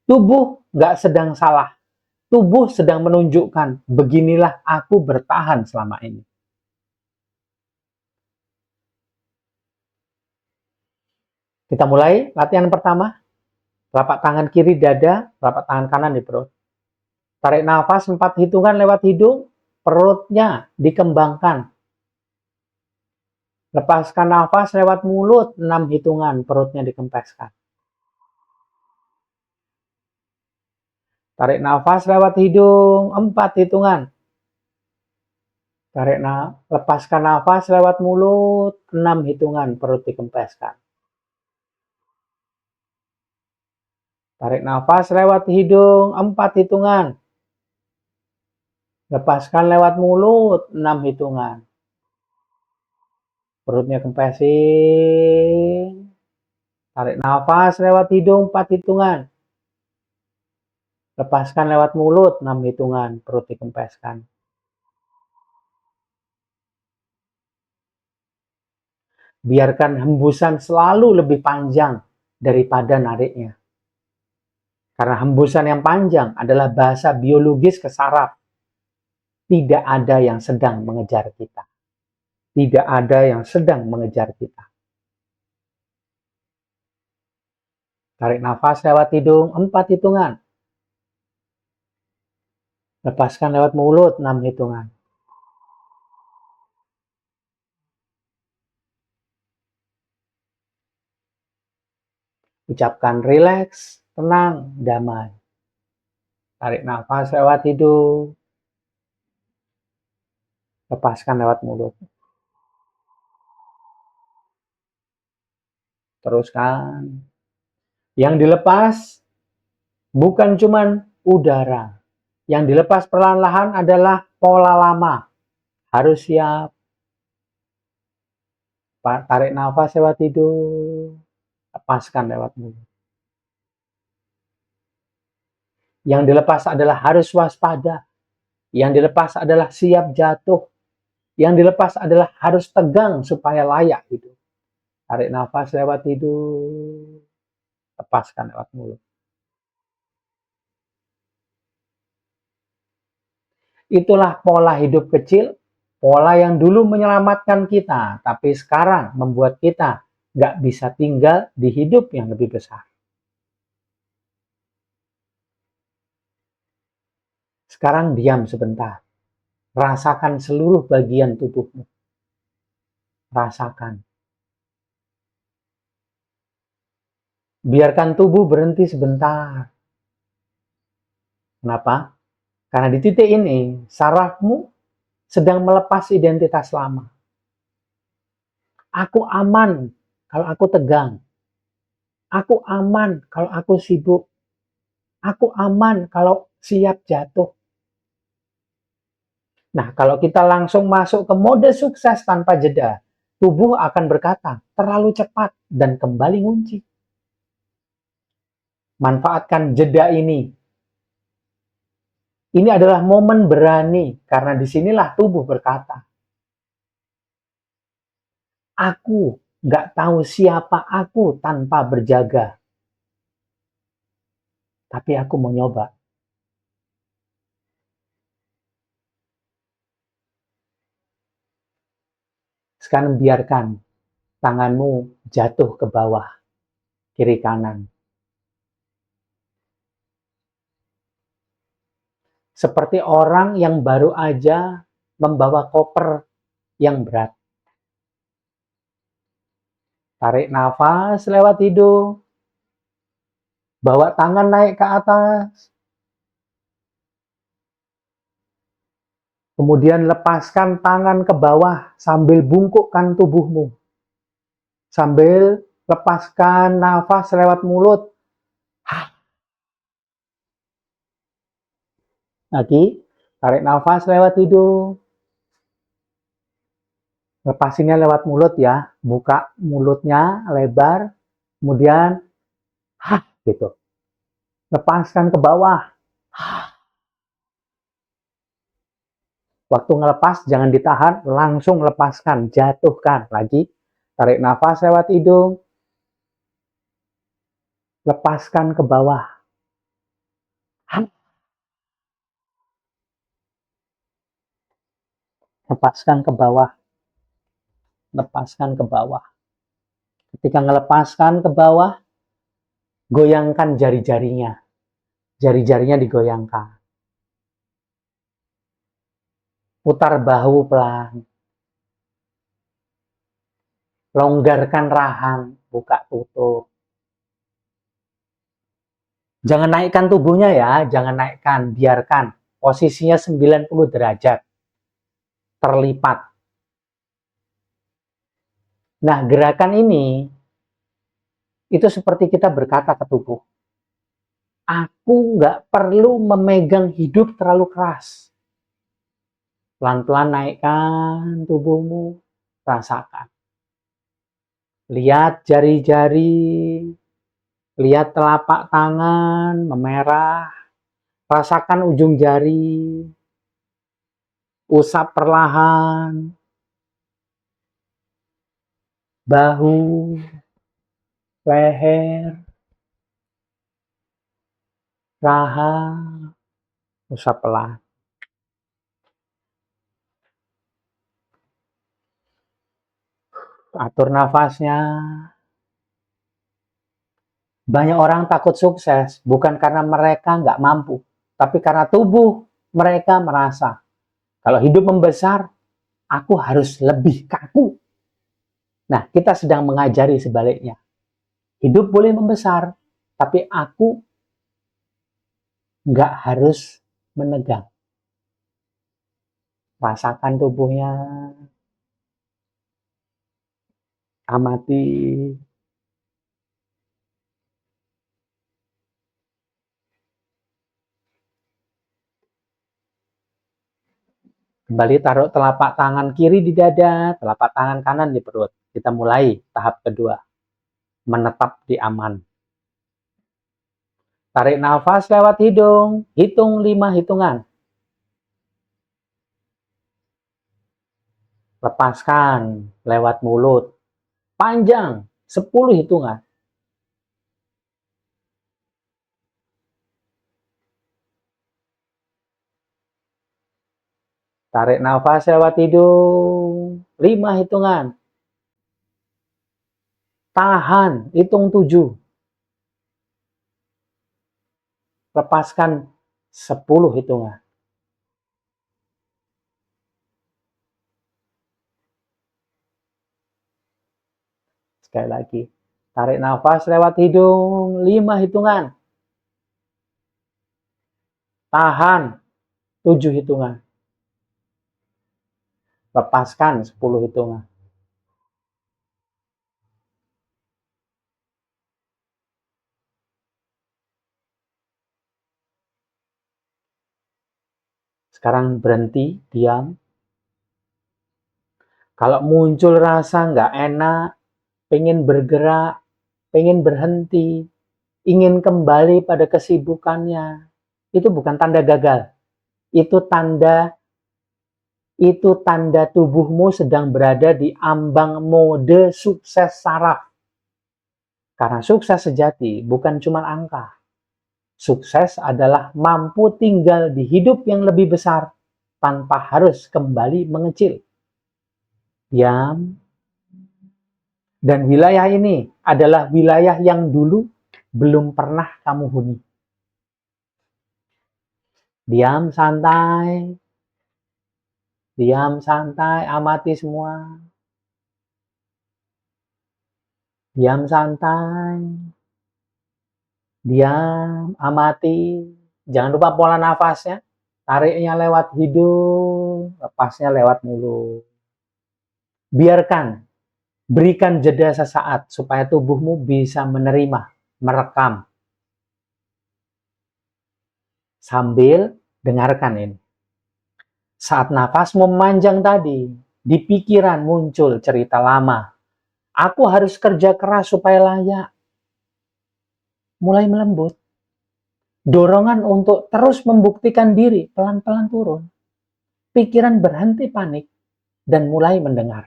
Tubuh nggak sedang salah. Tubuh sedang menunjukkan, beginilah aku bertahan selama ini. Kita mulai latihan pertama. Telapak tangan kiri dada, telapak tangan kanan di perut. Tarik nafas 4 hitungan lewat hidung, perutnya dikembangkan. Lepaskan nafas lewat mulut, 6 hitungan, perutnya dikempeskan. Tarik nafas lewat hidung, 4 hitungan. Lepaskan nafas lewat mulut, 6 hitungan, perut dikempeskan. Tarik nafas lewat hidung, 4 hitungan. Lepaskan lewat mulut, 6 hitungan. Perutnya kempesin. Tarik nafas lewat hidung, 4 hitungan. Lepaskan lewat mulut, 6 hitungan. Perut dikempeskan. Biarkan hembusan selalu lebih panjang daripada nariknya. Karena hembusan yang panjang adalah bahasa biologis ke saraf. Tidak ada yang sedang mengejar kita. Tidak ada yang sedang mengejar kita. Tarik nafas lewat hidung, 4 hitungan. Lepaskan lewat mulut, 6 hitungan. Ucapkan rileks, tenang, damai. Tarik nafas lewat hidung. Lepaskan lewat mulut. Teruskan. Yang dilepas bukan cuman udara. Yang dilepas perlahan-lahan adalah pola lama. Harus siap. Tarik nafas lewat hidung. Lepaskan lewat mulut. Yang dilepas adalah harus waspada. Yang dilepas adalah siap jatuh. Yang dilepas adalah harus tegang supaya layak hidup. Tarik nafas lewat hidung. Lepaskan lewat mulut. Itulah pola hidup kecil, pola yang dulu menyelamatkan kita, tapi sekarang membuat kita nggak bisa tinggal di hidup yang lebih besar. Sekarang diam sebentar. Rasakan seluruh bagian tubuhmu. Rasakan. Biarkan tubuh berhenti sebentar. Kenapa? Karena di titik ini, sarafmu sedang melepas identitas lama. Aku aman kalau aku tegang. Aku aman kalau aku sibuk. Aku aman kalau siap jatuh. Nah, kalau kita langsung masuk ke mode sukses tanpa jeda, tubuh akan berkata, terlalu cepat dan kembali ngunci. Manfaatkan jeda ini. Ini adalah momen berani, karena disinilah tubuh berkata, aku nggak tahu siapa aku tanpa berjaga, tapi aku mau nyoba. Sekarang biarkan tanganmu jatuh ke bawah, kiri kanan. Seperti orang yang baru aja membawa koper yang berat. Tarik nafas lewat hidung. Bawa tangan naik ke atas. Kemudian lepaskan tangan ke bawah sambil bungkukkan tubuhmu. Sambil lepaskan nafas lewat mulut. Lagi, tarik nafas lewat hidung. Lepasinnya lewat mulut ya. Buka mulutnya lebar. Kemudian, gitu. Lepaskan ke bawah. Waktu ngelepas, jangan ditahan, langsung lepaskan, jatuhkan. Lagi, tarik nafas lewat hidung. Lepaskan ke bawah. Lepaskan ke bawah. Lepaskan ke bawah. Ketika melepaskan ke bawah, goyangkan jari-jarinya. Jari-jarinya digoyangkan. Putar bahu pelan. Longgarkan rahang, buka tutup. Jangan naikkan tubuhnya ya, jangan naikkan, biarkan. Posisinya 90 derajat. Terlipat. Nah, gerakan ini itu seperti kita berkata ke tubuh, aku nggak perlu memegang hidup terlalu keras. Pelan-pelan naikkan tubuhmu, rasakan. Lihat jari-jari, lihat telapak tangan memerah, rasakan ujung jari, usap perlahan, bahu, leher, raha, usap pelan. Atur nafasnya. Banyak orang takut sukses, bukan karena mereka nggak mampu, tapi karena tubuh mereka merasa, kalau hidup membesar, aku harus lebih kaku. Nah, kita sedang mengajari sebaliknya. Hidup boleh membesar, tapi aku nggak harus menegang. Rasakan tubuhnya, amati. Kembali taruh telapak tangan kiri di dada, telapak tangan kanan di perut. Kita mulai tahap kedua, menetap di aman. Tarik nafas lewat hidung, hitung 5 hitungan. Lepaskan lewat mulut, panjang 10 hitungan. Tarik nafas lewat hidung, 5 hitungan. Tahan, hitung 7. Lepaskan 10 hitungan. Sekali lagi, tarik nafas lewat hidung, 5 hitungan. Tahan, 7 hitungan. Lepaskan 10 hitungan. Sekarang berhenti, diam. Kalau muncul rasa nggak enak, pengen bergerak, pengen berhenti, ingin kembali pada kesibukannya, itu bukan tanda gagal. itu tanda tubuhmu sedang berada di ambang mode sukses saraf. Karena sukses sejati bukan cuma angka. Sukses adalah mampu tinggal di hidup yang lebih besar tanpa harus kembali mengecil. Diam. Dan wilayah ini adalah wilayah yang dulu belum pernah kamu huni. Diam santai. Diam santai, amati semua. Diam santai. Diam, amati. Jangan lupa pola nafasnya. Tariknya lewat hidung, lepasnya lewat mulut. Biarkan. Berikan jeda sesaat supaya tubuhmu bisa menerima, merekam. Sambil dengarkan ini. Saat nafasmu memanjang tadi, di pikiran muncul cerita lama. Aku harus kerja keras supaya layak. Mulai melembut. Dorongan untuk terus membuktikan diri pelan-pelan turun. Pikiran berhenti panik dan mulai mendengar.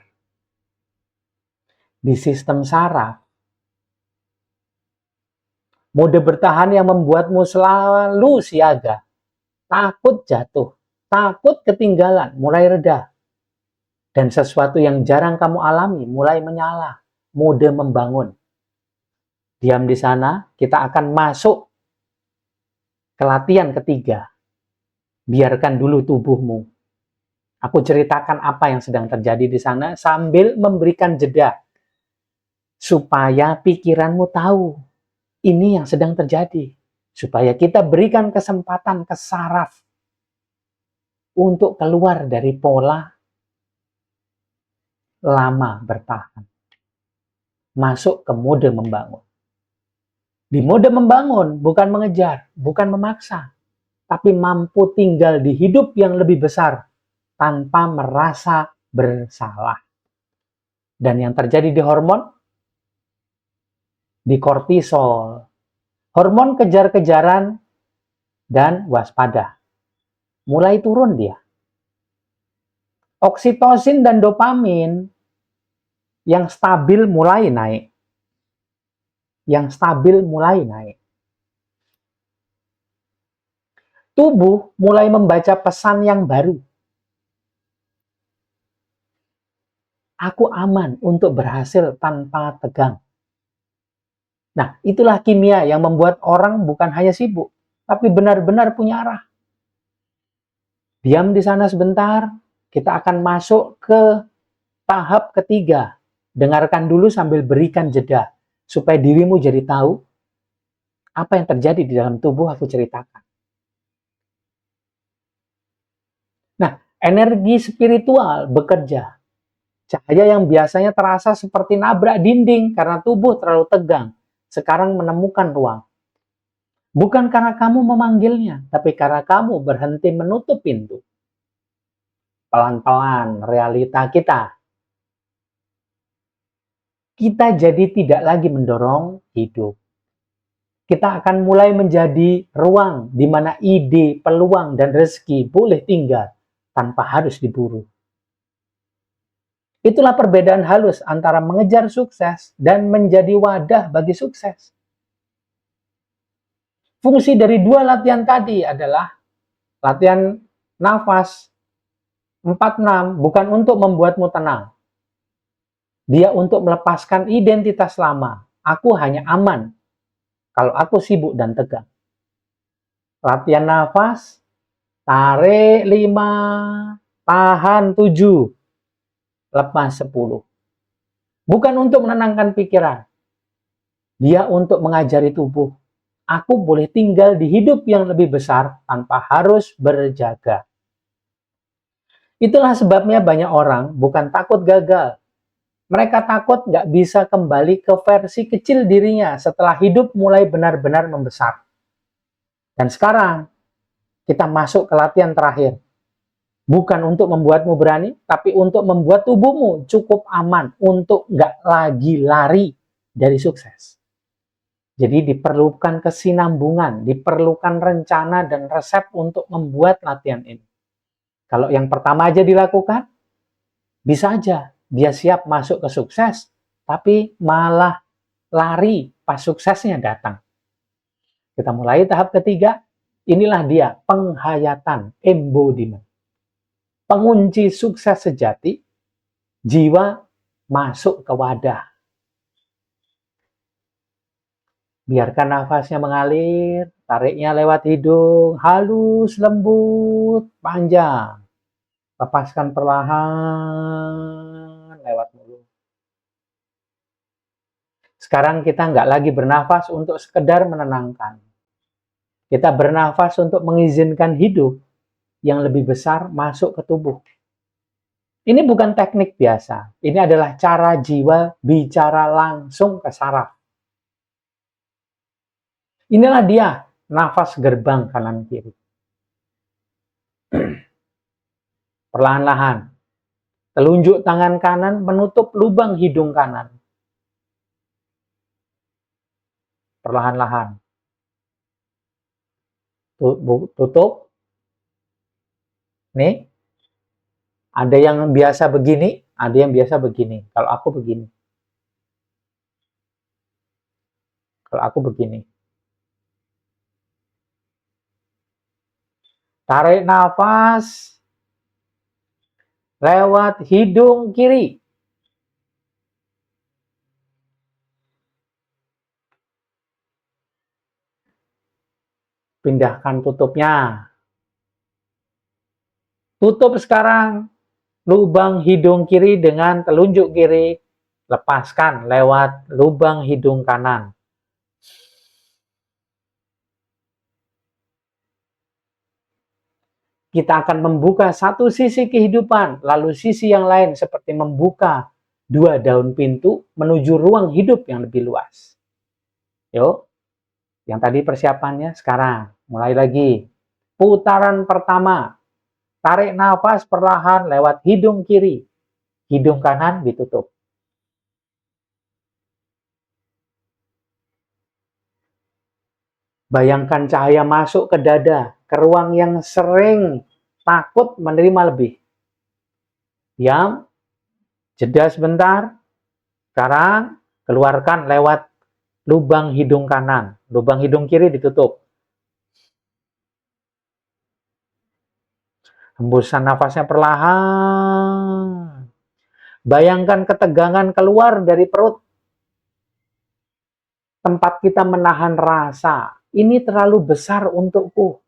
Di sistem saraf, mode bertahan yang membuatmu selalu siaga, takut jatuh, takut ketinggalan, mulai reda. Dan sesuatu yang jarang kamu alami mulai menyala, mode membangun. Diam di sana, kita akan masuk ke latihan ketiga. Biarkan dulu tubuhmu. Aku ceritakan apa yang sedang terjadi di sana sambil memberikan jeda. Supaya pikiranmu tahu ini yang sedang terjadi. Supaya kita berikan kesempatan ke saraf untuk keluar dari pola lama bertahan. Masuk ke mode membangun. Di mode membangun bukan mengejar, bukan memaksa, tapi mampu tinggal di hidup yang lebih besar tanpa merasa bersalah. Dan yang terjadi di hormon, di kortisol, hormon kejar-kejaran dan waspada, mulai turun dia. Oksitosin dan dopamin yang stabil mulai naik. Tubuh mulai membaca pesan yang baru. Aku aman untuk berhasil tanpa tegang. Nah, itulah kimia yang membuat orang bukan hanya sibuk, tapi benar-benar punya arah. Diam di sana sebentar, kita akan masuk ke tahap ketiga. Dengarkan dulu sambil berikan jeda, supaya dirimu jadi tahu apa yang terjadi di dalam tubuh aku ceritakan. Nah, energi spiritual bekerja. Cahaya yang biasanya terasa seperti nabrak dinding karena tubuh terlalu tegang, sekarang menemukan ruang. Bukan karena kamu memanggilnya, tapi karena kamu berhenti menutup pintu. Pelan-pelan realita kita jadi tidak lagi mendorong hidup. Kita akan mulai menjadi ruang di mana ide, peluang, dan rezeki boleh tinggal tanpa harus diburu. Itulah perbedaan halus antara mengejar sukses dan menjadi wadah bagi sukses. Fungsi dari dua latihan tadi adalah latihan nafas 4-6 bukan untuk membuatmu tenang. Dia untuk melepaskan identitas lama. Aku hanya aman kalau aku sibuk dan tegang. Latihan nafas, tarik 5, tahan 7, lepas 10. Bukan untuk menenangkan pikiran. Dia untuk mengajari tubuh. Aku boleh tinggal di hidup yang lebih besar tanpa harus berjaga. Itulah sebabnya banyak orang bukan takut gagal. Mereka takut nggak bisa kembali ke versi kecil dirinya setelah hidup mulai benar-benar membesar. Dan sekarang, kita masuk ke latihan terakhir. Bukan untuk membuatmu berani, tapi untuk membuat tubuhmu cukup aman untuk nggak lagi lari dari sukses. Jadi diperlukan kesinambungan, diperlukan rencana dan resep untuk membuat latihan ini. Kalau yang pertama aja dilakukan, bisa aja dia siap masuk ke sukses, tapi malah lari pas suksesnya datang. Kita mulai tahap ketiga, inilah dia penghayatan, embodiment. Pengunci sukses sejati, jiwa masuk ke wadah. Biarkan nafasnya mengalir, tariknya lewat hidung, halus, lembut, panjang. Lepaskan perlahan lewat mulut. Sekarang kita nggak lagi bernafas untuk sekedar menenangkan. Kita bernafas untuk mengizinkan hidup yang lebih besar masuk ke tubuh. Ini bukan teknik biasa. Ini adalah cara jiwa bicara langsung ke saraf. Inilah dia, nafas gerbang kanan kiri. Perlahan-lahan, telunjuk tangan kanan menutup lubang hidung kanan. Perlahan-lahan. Tutup. Nih, ada yang biasa begini, ada yang biasa begini. Kalau aku begini. Kalau aku begini. Tarik nafas lewat hidung kiri. Pindahkan tutupnya. Tutup sekarang lubang hidung kiri dengan telunjuk kiri. Lepaskan lewat lubang hidung kanan. Kita akan membuka satu sisi kehidupan, lalu sisi yang lain seperti membuka dua daun pintu menuju ruang hidup yang lebih luas. Yuk, yang tadi persiapannya, sekarang mulai lagi. Putaran pertama, tarik nafas perlahan lewat hidung kiri, hidung kanan ditutup. Bayangkan cahaya masuk ke dada, ke ruang yang sering takut menerima lebih. Diam, jeda sebentar. Sekarang keluarkan lewat lubang hidung kanan, lubang hidung kiri ditutup. Hembuskan nafasnya perlahan. Bayangkan ketegangan keluar dari perut. Tempat kita menahan rasa. Ini terlalu besar untukku.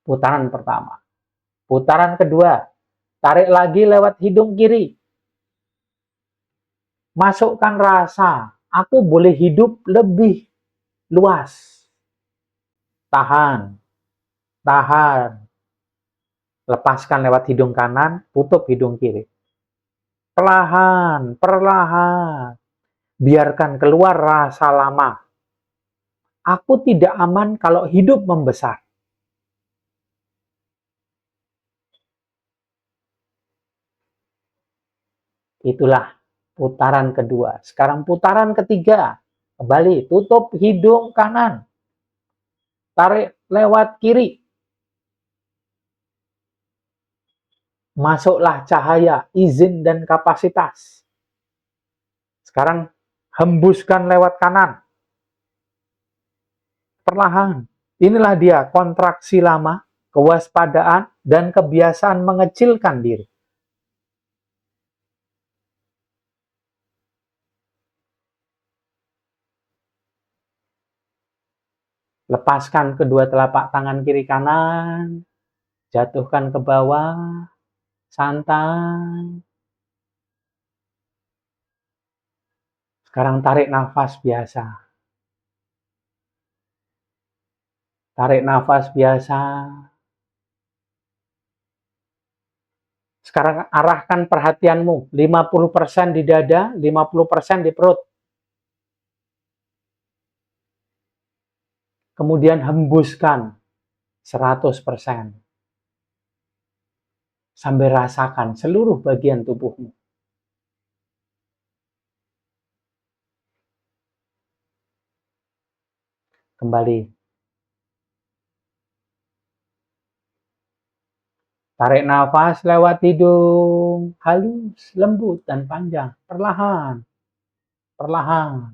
Putaran pertama. Putaran kedua. Tarik lagi lewat hidung kiri. Masukkan rasa. Aku boleh hidup lebih luas. Tahan. Tahan. Lepaskan lewat hidung kanan. Tutup hidung kiri. Perlahan. Perlahan. Biarkan keluar rasa lama. Aku tidak aman kalau hidup membesar. Itulah putaran kedua. Sekarang putaran ketiga. Kembali, tutup hidung kanan. Tarik lewat kiri. Masuklah cahaya, izin, dan kapasitas. Sekarang hembuskan lewat kanan. Perlahan. Inilah dia kontraksi lama, kewaspadaan, dan kebiasaan mengecilkan diri. Lepaskan kedua telapak tangan kiri kanan. Jatuhkan ke bawah. Santai. Sekarang tarik nafas biasa. Tarik nafas biasa. Sekarang arahkan perhatianmu. 50% di dada, 50% di perut. Kemudian hembuskan 100%. Sambil rasakan seluruh bagian tubuhmu. Kembali. Tarik nafas lewat hidung, halus, lembut, dan panjang. Perlahan, perlahan.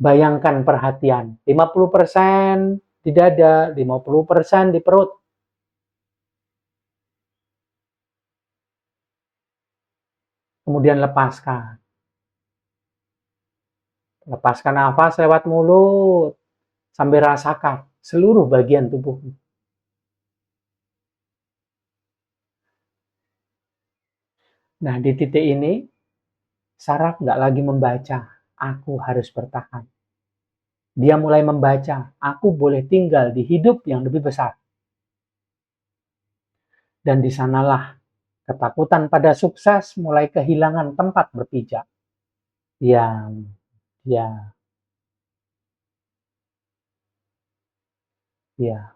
Bayangkan perhatian, 50% di dada, 50% di perut. Kemudian lepaskan. Lepaskan nafas lewat mulut, sambil rasakan seluruh bagian tubuhmu. Nah, di titik ini, saraf nggak lagi membaca, aku harus bertahan. Dia mulai membaca, aku boleh tinggal di hidup yang lebih besar. Dan di sanalah ketakutan pada sukses mulai kehilangan tempat berpijak. Diam, diam, diam.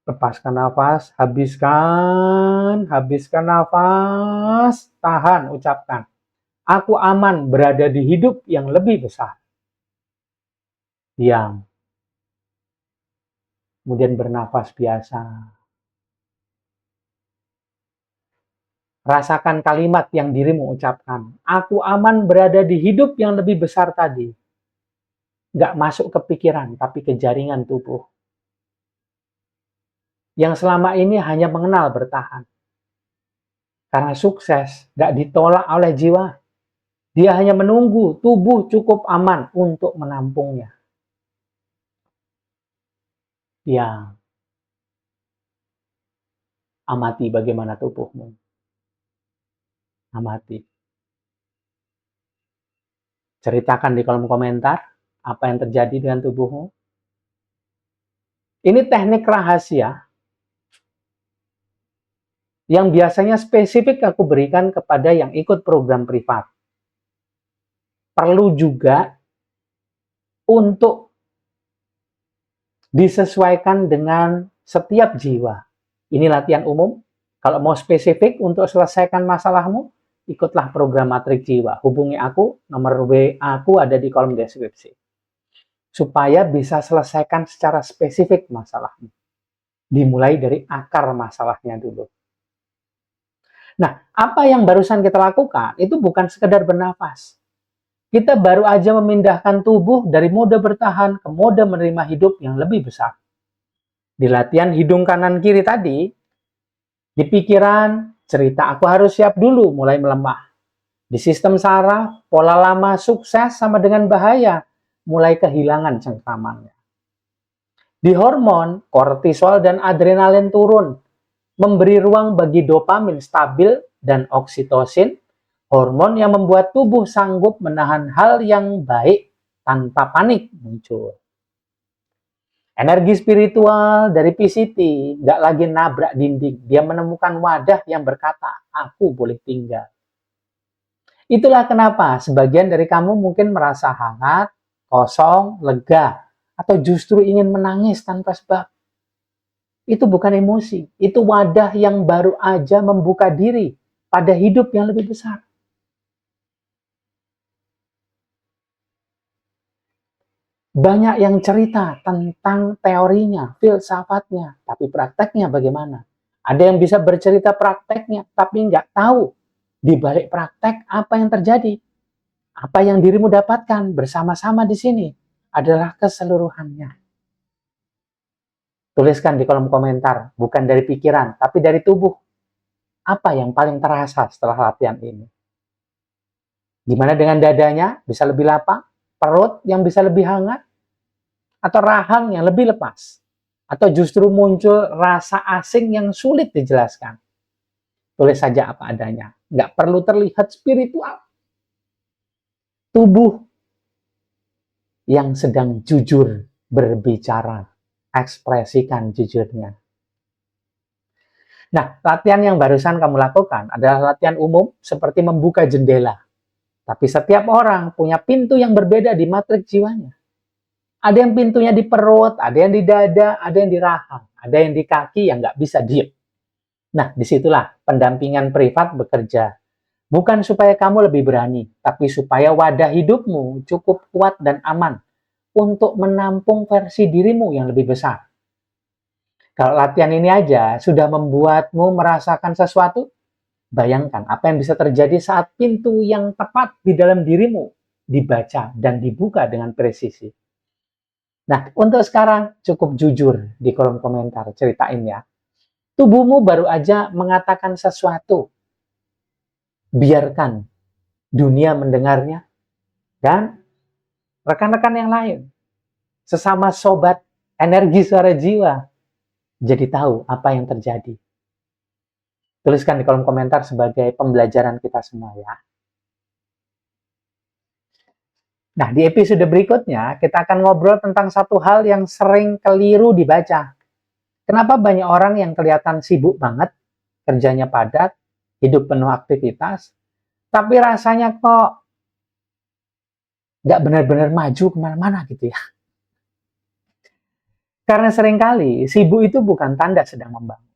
Lepaskan nafas, habiskan nafas, tahan, ucapkan. Aku aman berada di hidup yang lebih besar. Diam. Kemudian bernafas biasa. Rasakan kalimat yang dirimu ucapkan. Aku aman berada di hidup yang lebih besar tadi. Nggak masuk ke pikiran, tapi ke jaringan tubuh. Yang selama ini hanya mengenal bertahan. Karena sukses nggak ditolak oleh jiwa. Dia hanya menunggu tubuh cukup aman untuk menampungnya. Ya, amati bagaimana tubuhmu. Amati. Ceritakan di kolom komentar apa yang terjadi dengan tubuhmu. Ini teknik rahasia yang biasanya spesifik aku berikan kepada yang ikut program privat. Perlu juga untuk disesuaikan dengan setiap jiwa. Ini latihan umum. Kalau mau spesifik untuk selesaikan masalahmu, ikutlah program Matrik Jiwa. Hubungi aku, nomor WA aku ada di kolom deskripsi. Supaya bisa selesaikan secara spesifik masalahmu. Dimulai dari akar masalahnya dulu. Nah, apa yang barusan kita lakukan itu bukan sekedar bernafas. Kita baru aja memindahkan tubuh dari mode bertahan ke mode menerima hidup yang lebih besar. Di latihan hidung kanan kiri tadi, di pikiran, cerita aku harus siap dulu mulai melemah. Di sistem saraf, pola lama sukses sama dengan bahaya mulai kehilangan cengkramannya. Di hormon, kortisol dan adrenalin turun, memberi ruang bagi dopamin stabil dan oksitosin, hormon yang membuat tubuh sanggup menahan hal yang baik tanpa panik muncul. Energi spiritual dari PCT nggak lagi nabrak dinding. Dia menemukan wadah yang berkata, aku boleh tinggal. Itulah kenapa sebagian dari kamu mungkin merasa hangat, kosong, lega, atau justru ingin menangis tanpa sebab. Itu bukan emosi, itu wadah yang baru aja membuka diri pada hidup yang lebih besar. Banyak yang cerita tentang teorinya, filsafatnya, tapi prakteknya bagaimana? Ada yang bisa bercerita prakteknya, tapi nggak tahu di balik praktek apa yang terjadi. Apa yang dirimu dapatkan bersama-sama di sini adalah keseluruhannya. Tuliskan di kolom komentar, bukan dari pikiran, tapi dari tubuh. Apa yang paling terasa setelah latihan ini? Gimana dengan dadanya? Bisa lebih lapang? Perut yang bisa lebih hangat? Atau rahang yang lebih lepas? Atau justru muncul rasa asing yang sulit dijelaskan? Tulis saja apa adanya. Nggak perlu terlihat spiritual. Tubuh yang sedang jujur berbicara. Ekspresikan jujurnya. Nah, latihan yang barusan kamu lakukan adalah latihan umum seperti membuka jendela. Tapi setiap orang punya pintu yang berbeda di matrik jiwanya. Ada yang pintunya di perut, ada yang di dada, ada yang di rahang, ada yang di kaki yang nggak bisa diem. Nah, disitulah pendampingan privat bekerja. Bukan supaya kamu lebih berani, tapi supaya wadah hidupmu cukup kuat dan aman untuk menampung versi dirimu yang lebih besar. Kalau latihan ini aja sudah membuatmu merasakan sesuatu, bayangkan apa yang bisa terjadi saat pintu yang tepat di dalam dirimu dibaca dan dibuka dengan presisi. Nah, untuk sekarang cukup jujur di kolom komentar, ceritain ya. Tubuhmu baru aja mengatakan sesuatu. Biarkan dunia mendengarnya dan rekan-rekan yang lain, sesama sobat energi suara jiwa, jadi tahu apa yang terjadi. Tuliskan di kolom komentar sebagai pembelajaran kita semua ya. Nah, di episode berikutnya kita akan ngobrol tentang satu hal yang sering keliru dibaca. Kenapa banyak orang yang kelihatan sibuk banget, kerjanya padat, hidup penuh aktivitas, tapi rasanya kok nggak benar-benar maju kemana-mana gitu ya. Karena seringkali sibuk itu bukan tanda sedang membangun.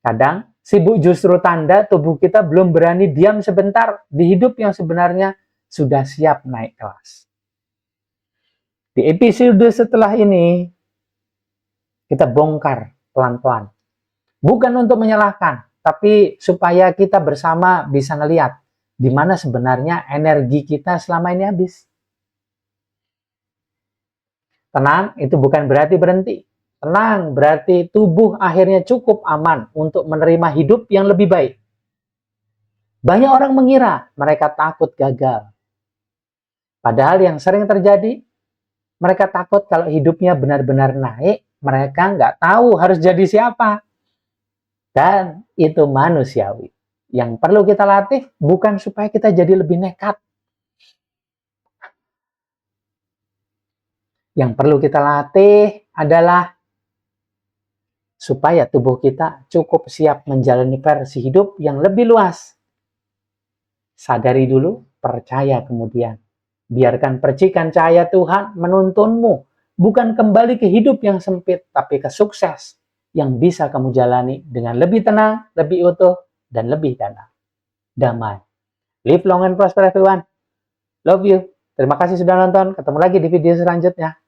Kadang sibuk justru tanda tubuh kita belum berani diam sebentar di hidup yang sebenarnya sudah siap naik kelas. Di episode setelah ini, kita bongkar pelan-pelan. Bukan untuk menyalahkan, tapi supaya kita bersama bisa ngelihat di mana sebenarnya energi kita selama ini habis. Tenang, itu bukan berarti berhenti. Tenang, berarti tubuh akhirnya cukup aman untuk menerima hidup yang lebih baik. Banyak orang mengira mereka takut gagal. Padahal yang sering terjadi, mereka takut kalau hidupnya benar-benar naik, mereka nggak tahu harus jadi siapa. Dan itu manusiawi. Yang perlu kita latih bukan supaya kita jadi lebih nekat. Yang perlu kita latih adalah supaya tubuh kita cukup siap menjalani versi hidup yang lebih luas. Sadari dulu, percaya kemudian. Biarkan percikan cahaya Tuhan menuntunmu, bukan kembali ke hidup yang sempit, tapi ke sukses yang bisa kamu jalani dengan lebih tenang, lebih utuh, dan lebih damai. Live long and prosper everyone. Love you. Terima kasih sudah nonton. Ketemu lagi di video selanjutnya.